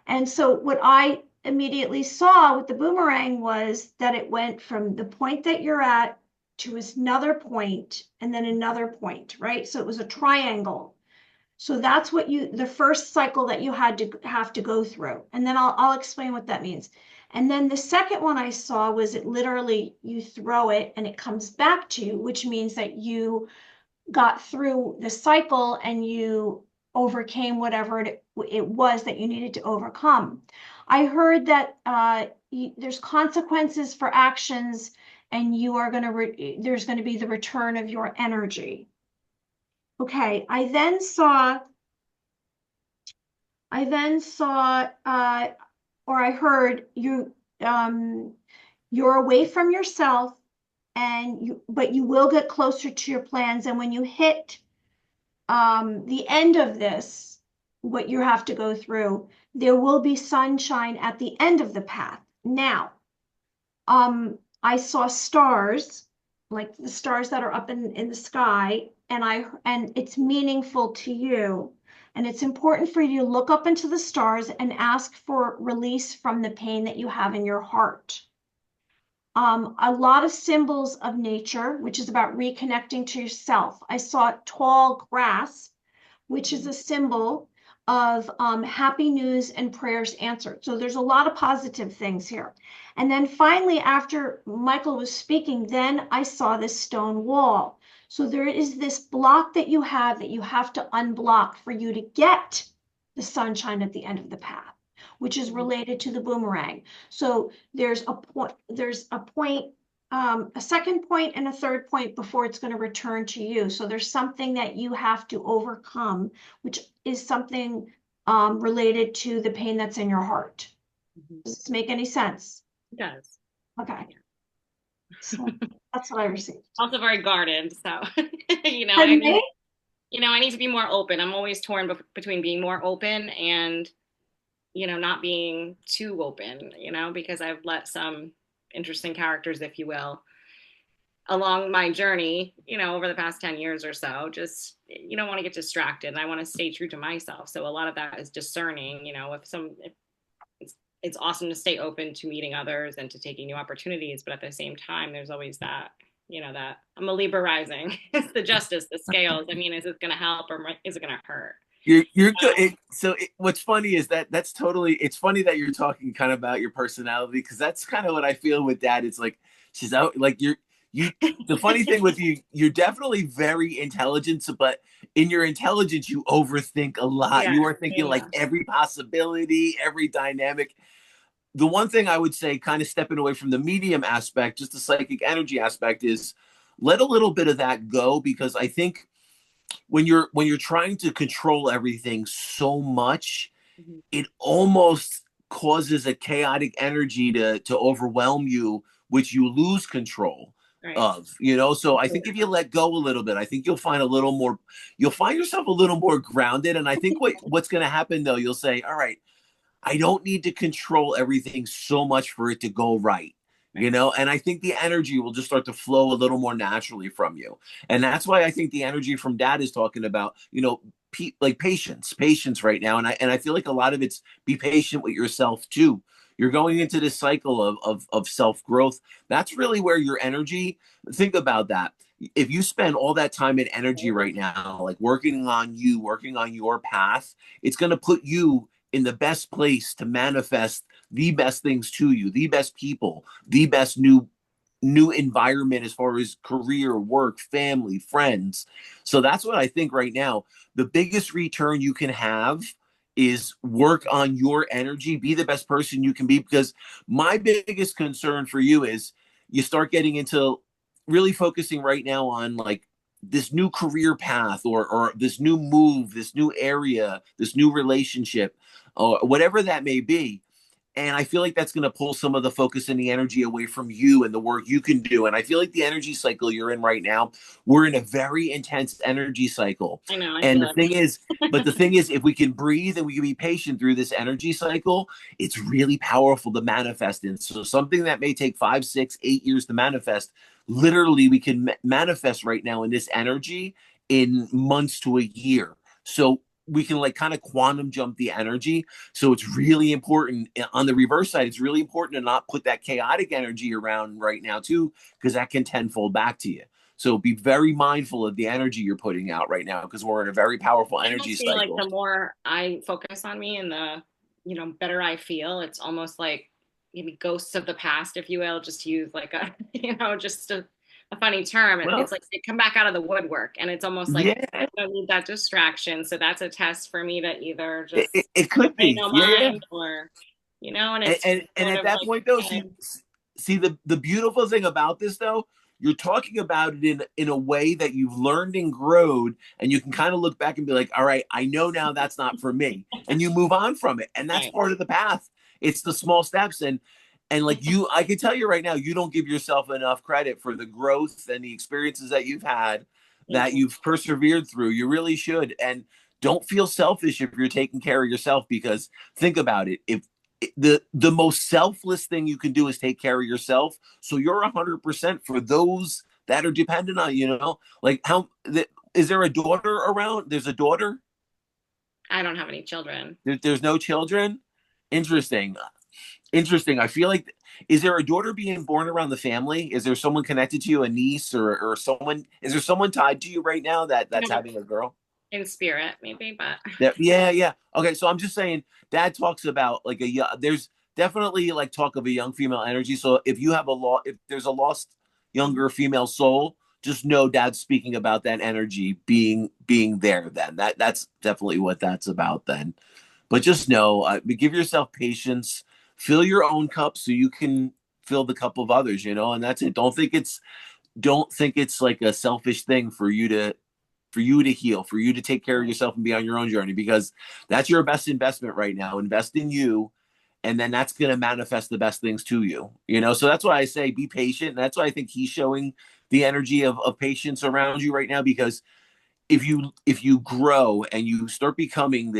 And so what I immediately saw with the boomerang was that it went from the point that you're at to another point, and then another point, right? So it was a triangle. So that's what the first cycle that you have to go through. And then I'll explain what that means. And then the second one I saw was, it literally, you throw it and it comes back to you, which means that you got through the cycle and you overcame whatever it was that you needed to overcome. I heard that there's consequences for actions, and you are going to there's going to be the return of your energy. Okay, I then saw or I heard you're away from yourself, but you will get closer to your plans. And when you hit the end of this, what you have to go through, there will be sunshine at the end of the path. Now, I saw stars, like the stars that are up in the sky, and it's meaningful to you. And it's important for you to look up into the stars and ask for release from the pain that you have in your heart. A lot of symbols of nature, which is about reconnecting to yourself. I saw tall grass, which is a symbol of happy news and prayers answered. So there's a lot of positive things here. And then finally, after Michael was speaking, then I saw this stone wall. So there is this block that you have to unblock for you to get the sunshine at the end of the path, which is related to the boomerang. So there's a point, a second point and a third point before it's going to return to you. So there's something that you have to overcome, which is something related to the pain that's in your heart. Does this make any sense? It does. Okay. So that's what I received. Also very guarded, so you know, Pardon me? I need to be more open. I'm always torn between being more open and, not being too open, because I've let some interesting characters, if you will, along my journey, over the past 10 years or so. Just, you don't want to get distracted, and I want to stay true to myself. So a lot of that is discerning, if it's awesome to stay open to meeting others and to taking new opportunities, but at the same time, there's always that, that I'm a Libra rising. It's the justice, the scales. I mean, is it going to help or is it going to hurt? You're good. What's funny is that's totally. It's funny that you're talking kind of about your personality, because that's kind of what I feel with Dad. It's like she's out. Like you. The funny thing with you, you're definitely very intelligent, but in your intelligence, you overthink a lot. Yeah, you are thinking like every possibility, every dynamic. The one thing I would say, kind of stepping away from the medium aspect, just the psychic energy aspect, is let a little bit of that go, because I think when you're trying to control everything so much, it almost causes a chaotic energy to overwhelm you, which you lose control of. So I think if you let go a little bit, I think you'll find yourself a little more grounded. And I think what's going to happen, though, you'll say, all right, I don't need to control everything so much for it to go right. And I think the energy will just start to flow a little more naturally from you. And that's why I think the energy from Dad is talking about, like patience right now. And I feel like a lot of it's be patient with yourself too. You're going into this cycle of self-growth. That's really where your energy, think about that. If you spend all that time and energy right now, like working on your path, it's going to put you in the best place to manifest the best things to you, the best people, the best new environment as far as career, work, family, friends. So that's what I think right now. The biggest return you can have is work on your energy, be the best person you can be. Because my biggest concern for you is you start getting into really focusing right now on like this new career path or this new move, this new area, this new relationship, or whatever that may be. And I feel like that's going to pull some of the focus and the energy away from you and the work you can do. And I feel like the energy cycle you're in right now, we're in a very intense energy cycle. I know. And the thing is, if we can breathe and we can be patient through this energy cycle, it's really powerful to manifest in. So something that may take 5, 6, 8 years to manifest, literally we can manifest right now in this energy in months to a year. So we can like kind of quantum jump the energy. So it's really important on the reverse side. It's really important to not put that chaotic energy around right now too, because that can tenfold back to you. So be very mindful of the energy you're putting out right now, because we're in a very powerful energy cycle. Like the more I focus on me and the, better I feel, it's almost like maybe ghosts of the past, if you will, just to use like a, just a a funny term. Well, It's like they come back out of the woodwork, and it's almost like yeah, I don't need that distraction. So that's a test for me to either it, just it, it could pay be. no Yeah, yeah. mind, or and And, it's and sort at of that like, point though, okay, see the beautiful thing about this though, you're talking about it in a way that you've learned and growed, and you can kind of look back and be like, all right, I know now that's not for me, and you move on from it, and that's right. part of the path. It's the small steps, and like you, I can tell you right now, you don't give yourself enough credit for the growth and the experiences that you've had, Thank that you. you've persevered through. You really should, and don't feel selfish if you're taking care of yourself, because think about it, if the most selfless thing you can do is take care of yourself, so you're 100% for those that are dependent on like is there a daughter around? There's a daughter. I don't have any children. There's no children. Interesting. Interesting. I feel like, is there a daughter being born around the family? Is there someone connected to you, a niece or someone? Is there someone tied to you right now that's having a girl? In spirit, maybe, but Yeah, yeah. Okay, so I'm just saying, Dad talks about like there's definitely like talk of a young female energy. So if there's a lost younger female soul, just know Dad's speaking about that energy being there. Then that's definitely what that's about. Then, but just know, give yourself patience, fill your own cup so you can fill the cup of others. And that's it. Don't think it's like a selfish thing for you to heal, for you to take care of yourself and be on your own journey, because that's your best investment right now. Invest in you, and then that's going to manifest the best things to you. So that's why I say be patient. And that's why I think he's showing the energy of patience around you right now, because if you grow and you start becoming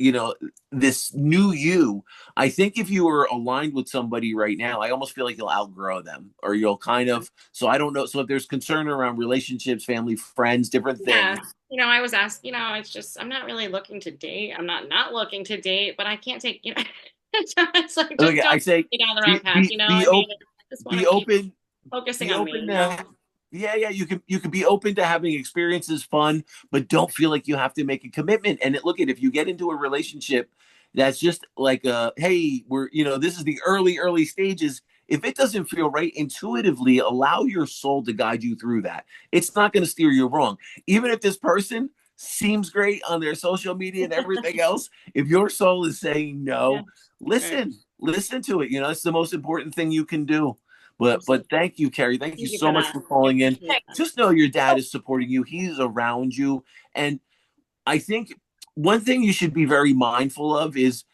you know this new you, I think if you are aligned with somebody right now, I almost feel like you'll outgrow them, or you'll kind of, so I don't know, so if there's concern around relationships, family, friends, different yeah. things. I was asked, it's just I'm not really looking to date. I'm not looking to date, but I can't take, it's like just Okay, I don't say get down the wrong be path, be I be mean, open, I just want be to keep open, focusing be on open me, to, yeah, you can be open to having experiences, fun, but don't feel like you have to make a commitment. And look at, if you get into a relationship that's just like hey, we're this is the early stages, if it doesn't feel right, intuitively allow your soul to guide you through that. It's not going to steer you wrong, even if this person seems great on their social media and everything else. If your soul is saying yeah, no, right. listen to it. It's the most important thing you can do. but Absolutely. but thank you, Carrie. Thank you Thank you so for much that. for I calling in. appreciate that. Just know your dad is supporting you. He's around you. And I think one thing you should be very mindful of is,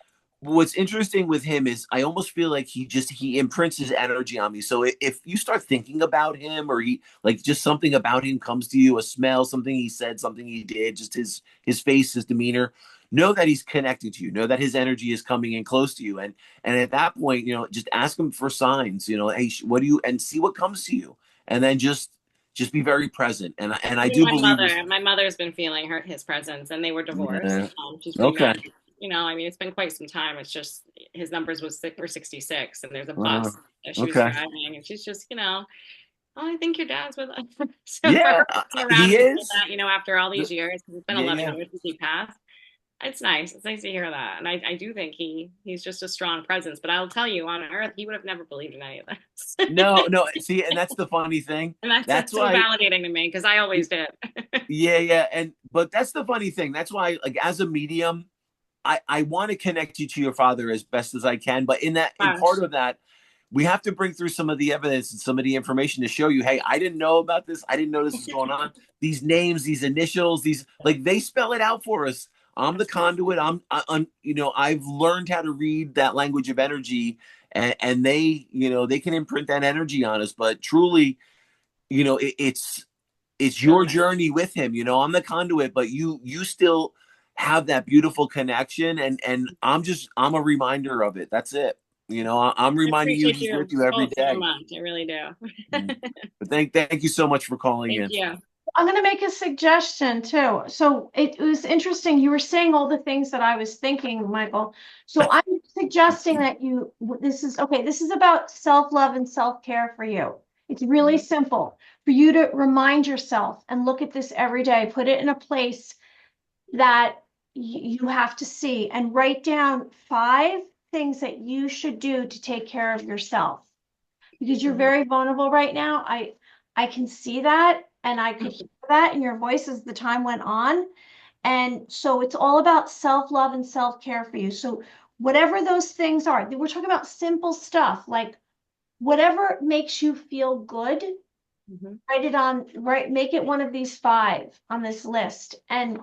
what's interesting with him is, I almost feel like he imprints his energy on me. So if you start thinking about him, or he, like, just something about him comes to you, a smell, something he said, something he did, just his face, his demeanor, know that he's connected to you, know that his energy is coming in close to you. And at that point, just ask him for signs, hey, what do you, and see what comes to you. And then just be very present. And I Even do believe this. my mother's been feeling his presence, and they were divorced. Yeah. She's Okay. remarried. It's been quite some time. It's just his numbers were 66, and there's a Uh, bus that she was okay. driving, and she's just, oh, I think your dad's with us. So for Yeah, her to come around he and say is. that, after all these years, 'cause it's been Yeah, 11 yeah. years since he passed. It's nice. It's nice to hear that. And I do think he's just a strong presence. But I'll tell you, on Earth, he would have never believed in any of this. No. See, and that's the funny thing. And that's That's so why. validating to me, because I always did. Yeah. But that's the funny thing. That's why, like, as a medium, I want to connect you to your father as best as I can. But in Gosh. part of that, we have to bring through some of the evidence and some of the information to show you, hey, I didn't know about this. I didn't know this was going on. These names, these initials, these, like, they spell it out for us. I'm the conduit. I've learned how to read that language of energy, and they can imprint that energy on us. But truly, it's your journey with him. I'm the conduit, but you still have that beautiful connection, and I'm a reminder of it. That's it. I'm I reminding you appreciate he's with you you every both so day. much. I really do. But thank you so much for calling Thank in. you. I'm going to make a suggestion too. So it was interesting. You were saying all the things that I was thinking, Michael. So I'm suggesting that this is about self-love and self-care for you. It's really simple for you to remind yourself and look at this every day. Put it in a place that you have to see, and write down 5 things that you should do to take care of yourself, because you're very vulnerable right now. I can see that, and I could hear that in your voice as the time went on. And so it's all about self-love and self-care for you. So whatever those things are, we're talking about simple stuff, like whatever makes you feel good, write it on, make it one of these 5 on this list. And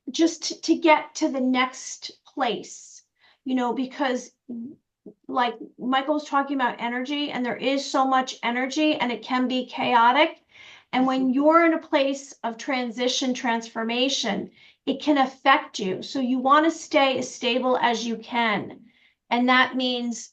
just to get to the next place, because like Michael was talking about energy, and there is so much energy and it can be chaotic. And when you're in a place of transition, transformation, it can affect you. So you want to stay as stable as you can. And that means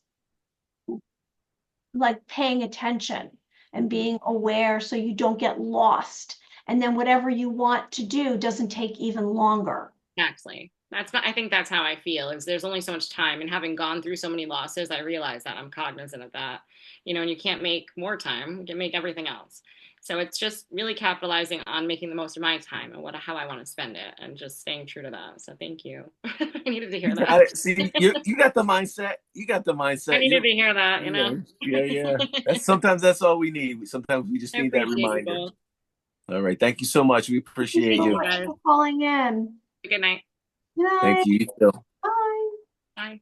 like paying attention and being aware so you don't get lost. And then whatever you want to do doesn't take even longer. Exactly. I think that's how I feel, is there's only so much time, and having gone through so many losses, I realize that I'm cognizant of that, and you can't make more time, you can make everything else. So it's just really capitalizing on making the most of my time and how I want to spend it, and just staying true to that. So thank you. I needed to hear You that. got it. See, you got the mindset. You got the mindset. I needed to hear that, Yeah. Sometimes that's all we need. Sometimes we just I need that appreciate you reminder. both. All right. Thank you so much. We appreciate Thank you. you so much for calling in. Good night. Good night. Thank you. You too. Bye. Bye.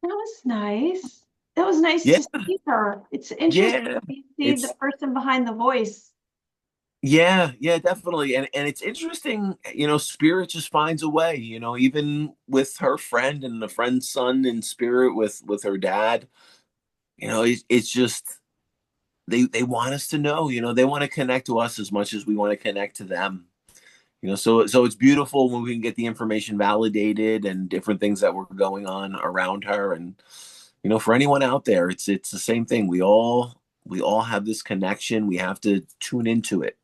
That was nice. That was nice Yeah. to see her. It's interesting Yeah. to see the person behind the voice. Yeah, definitely. And it's interesting, spirit just finds a way, even with her friend and the friend's son in spirit with her dad. It's just they want us to know, they want to connect to us as much as we want to connect to them. So it's beautiful when we can get the information validated and different things that were going on around her. And for anyone out there, it's the same thing. We all have this connection. We have to tune into it.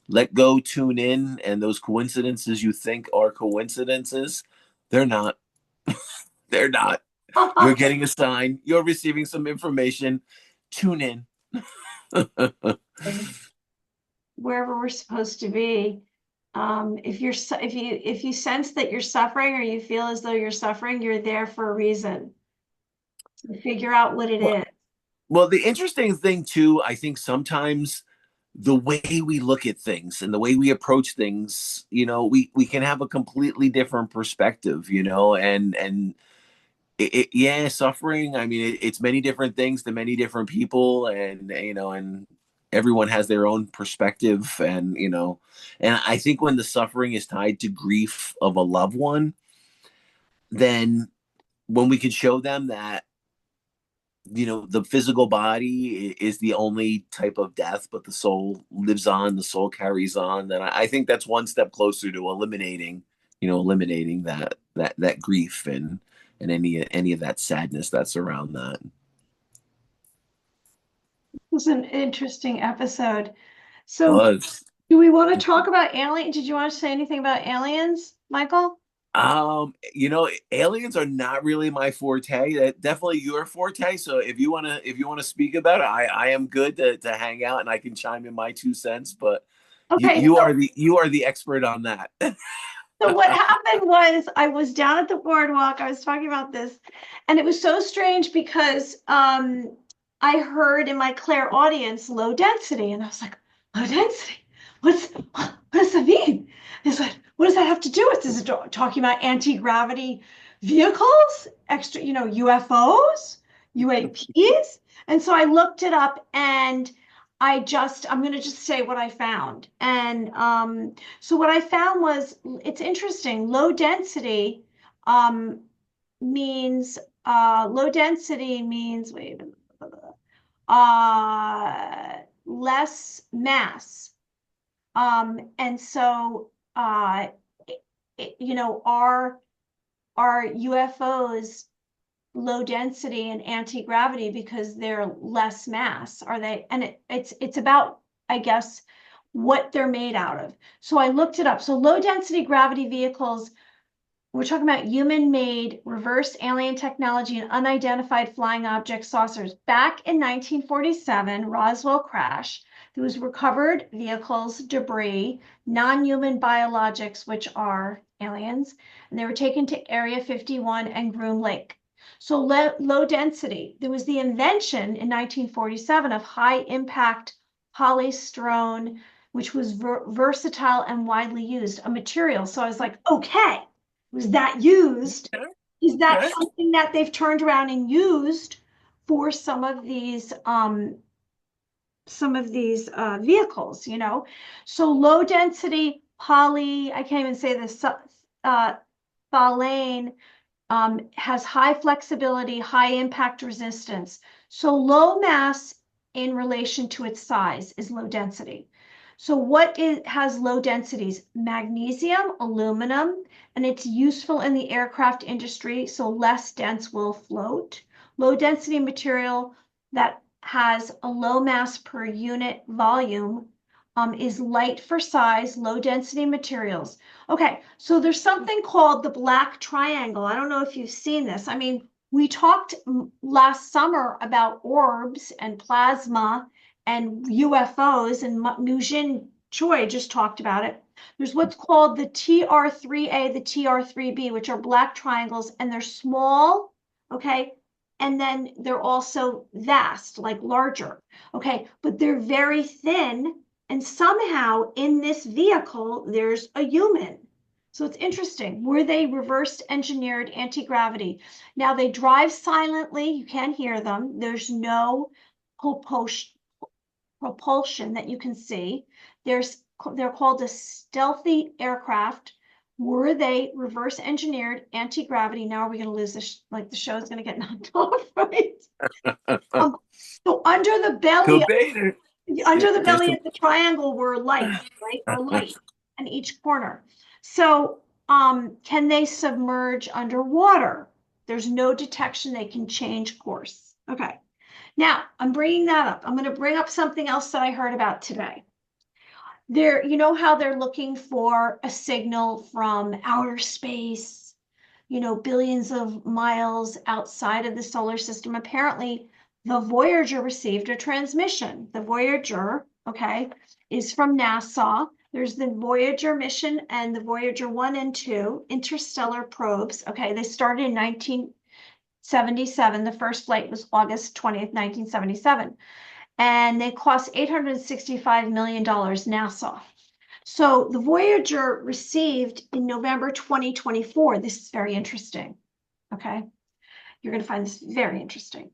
Let go, tune in, and those coincidences you think are coincidences, they're not. They're not. You're getting a sign. You're receiving some information. Tune in. Wherever we're supposed to be. If you sense that you're suffering, or you feel as though you're suffering, you're there for a reason. So figure out what it is. Well, the interesting thing too, I think sometimes the way we look at things and the way we approach things, we can have a completely different perspective, and suffering. I mean, it's many different things to many different people, and and everyone has their own perspective, and I think when the suffering is tied to grief of a loved one, then when we can show them that the physical body is the only type of death, but the soul lives on, the soul carries on, then I think that's one step closer to eliminating that grief and any of that sadness that's around that. It was an interesting episode. So do we want to talk about aliens? Did you want to say anything about aliens, Michael? Aliens are not really my forte. That definitely your forte. So if you wanna speak about it, I am good to hang out, and I can chime in my 2 cents. But okay, you are the expert on that. So what happened was, I was down at the boardwalk. I was talking about this, and it was so strange because I heard in my clairaudience low density, and I was like, low density? What does that mean? Is that, what does that have to do with? Is it talking about anti-gravity vehicles, extra, UFOs, UAPs? And so I looked it up, and I'm going to just say what I found. And so what I found was, it's interesting. Low density means, less mass. And so, are UFOs low density and anti-gravity because they're less mass? Are they? And it's about, I guess, what they're made out of. So I looked it up. So low density gravity vehicles, we're talking about human-made reverse alien technology and unidentified flying object saucers. Back in 1947, Roswell crash, there was recovered vehicles, debris, non-human biologics, which are aliens, and they were taken to Area 51 and Groom Lake. So low density. There was the invention in 1947 of high impact polystyrene, which was versatile and widely used, a material. So I was like, okay, was that used? Is that Okay. something that they've turned around and used for some of these vehicles, you know? So low density poly, I can't even say this, phthalate, has high flexibility, high impact resistance. So low mass in relation to its size is low density. So what has low densities? Magnesium, aluminum, and it's useful in the aircraft industry, so less dense will float. Low density material that has a low mass per unit volume is light for size, low density materials. Okay, so there's something called the black triangle. I don't know if you've seen this. I mean, we talked last summer about orbs and plasma and UFOs, and Mujin Choi just talked about it. There's what's called the TR3A, the TR3B, which are black triangles, and they're small, okay? And then they're also vast, like larger, okay? But they're very thin, and somehow in this vehicle, there's a human. So it's interesting. Were they reverse engineered anti-gravity? Now they drive silently. You can't hear them. There's no propulsion that you can see. They're called a stealthy aircraft. Were they reverse engineered anti-gravity? Now are we going to lose this? Like the show's going to get knocked off, right? So under the belly of the triangle were lights, right? Or light in each corner. So can they submerge underwater? There's no detection. They can change course. Okay. Now I'm bringing that up. I'm going to bring up something else that I heard about today. You know how they're looking for a signal from outer space, you know, billions of miles outside of the solar system. Apparently, the Voyager received a transmission. The Voyager, okay, is from NASA. There's the Voyager mission and the Voyager 1 and 2 interstellar probes. Okay, they started in 1977. The first flight was August 20th, 1977. And they cost $865 million, NASA. So the Voyager received in November 2024. This is very interesting. Okay. You're going to find this very interesting.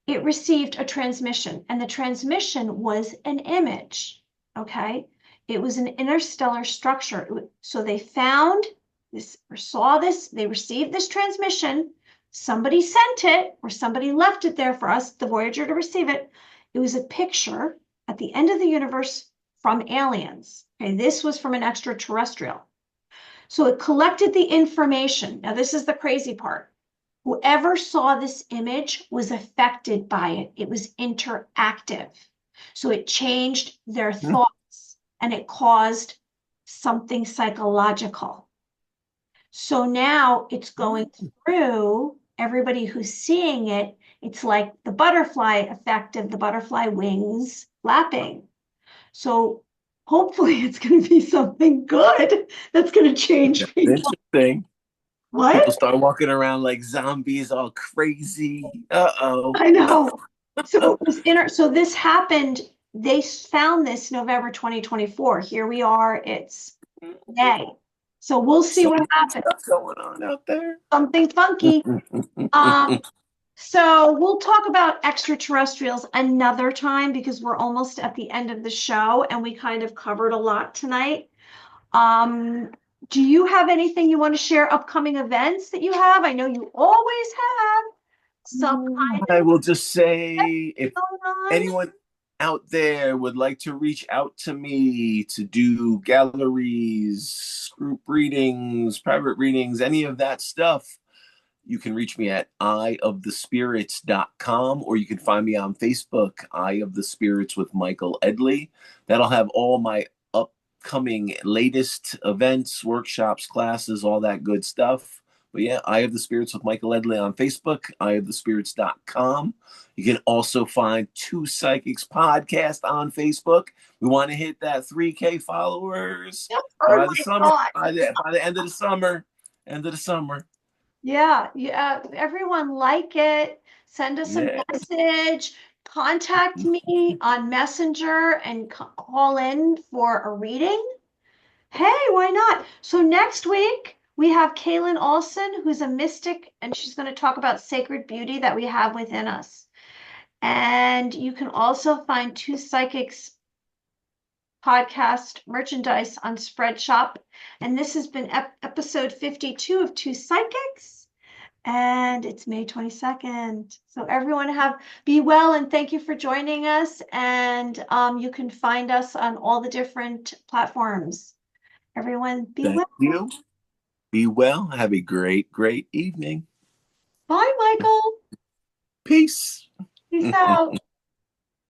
It received a transmission, and the transmission was an image. Okay. It was an interstellar structure. So they found this or saw this. They received this transmission. Somebody sent it, or somebody left it there for us, the Voyager, to receive it. It was a picture at the end of the universe from aliens. Okay, this was from an extraterrestrial. So it collected the information. Now, this is the crazy part. Whoever saw this image was affected by it. It was interactive. So it changed their thoughts and it caused something psychological. So now it's going through everybody who's seeing it. It's like the butterfly effect of the butterfly wings flapping. So hopefully it's going to be something good that's going to change people. Interesting. What? People start walking around like zombies, all crazy. Uh-oh. I know. So it was so this happened. They found this November 2024. Here we are. It's May. So we'll see what happens. What's going on out there? Something funky. So we'll talk about extraterrestrials another time because we're almost at the end of the show and we kind of covered a lot tonight. Do you have anything you want to share? Upcoming events that you have? I know you always have some kind of I will just say, if going on. anyone out there would like to reach out to me to do galleries, group readings, private readings, any of that stuff, you can reach me at eyeofthespirits.com, or you can find me on Facebook, Eye of the Spirits with Michael Edley. That'll have all my upcoming latest events, workshops, classes, all that good stuff. But yeah, Eye of the Spirits with Michael Edley on Facebook, eyeofthespirits.com. You can also find Two Psychics Podcast on Facebook. We want to hit that 3K followers by the summer, by the end of the summer. Yeah. Everyone like it. Send us a Yeah. message. Contact me on Messenger and call in for a reading. Hey, why not? So next week we have Kaylin Olson, who's a mystic, and she's going to talk about sacred beauty that we have within us. And you can also find Two Psychics podcast merchandise on Spreadshop. And this has been episode 52 of Two Psychics. And it's May 22nd. So everyone be well, and thank you for joining us. And you can find us on all the different platforms. Everyone be Thank well. you. Be well. Have a great, great evening. Bye, Michael. Peace. Peace out.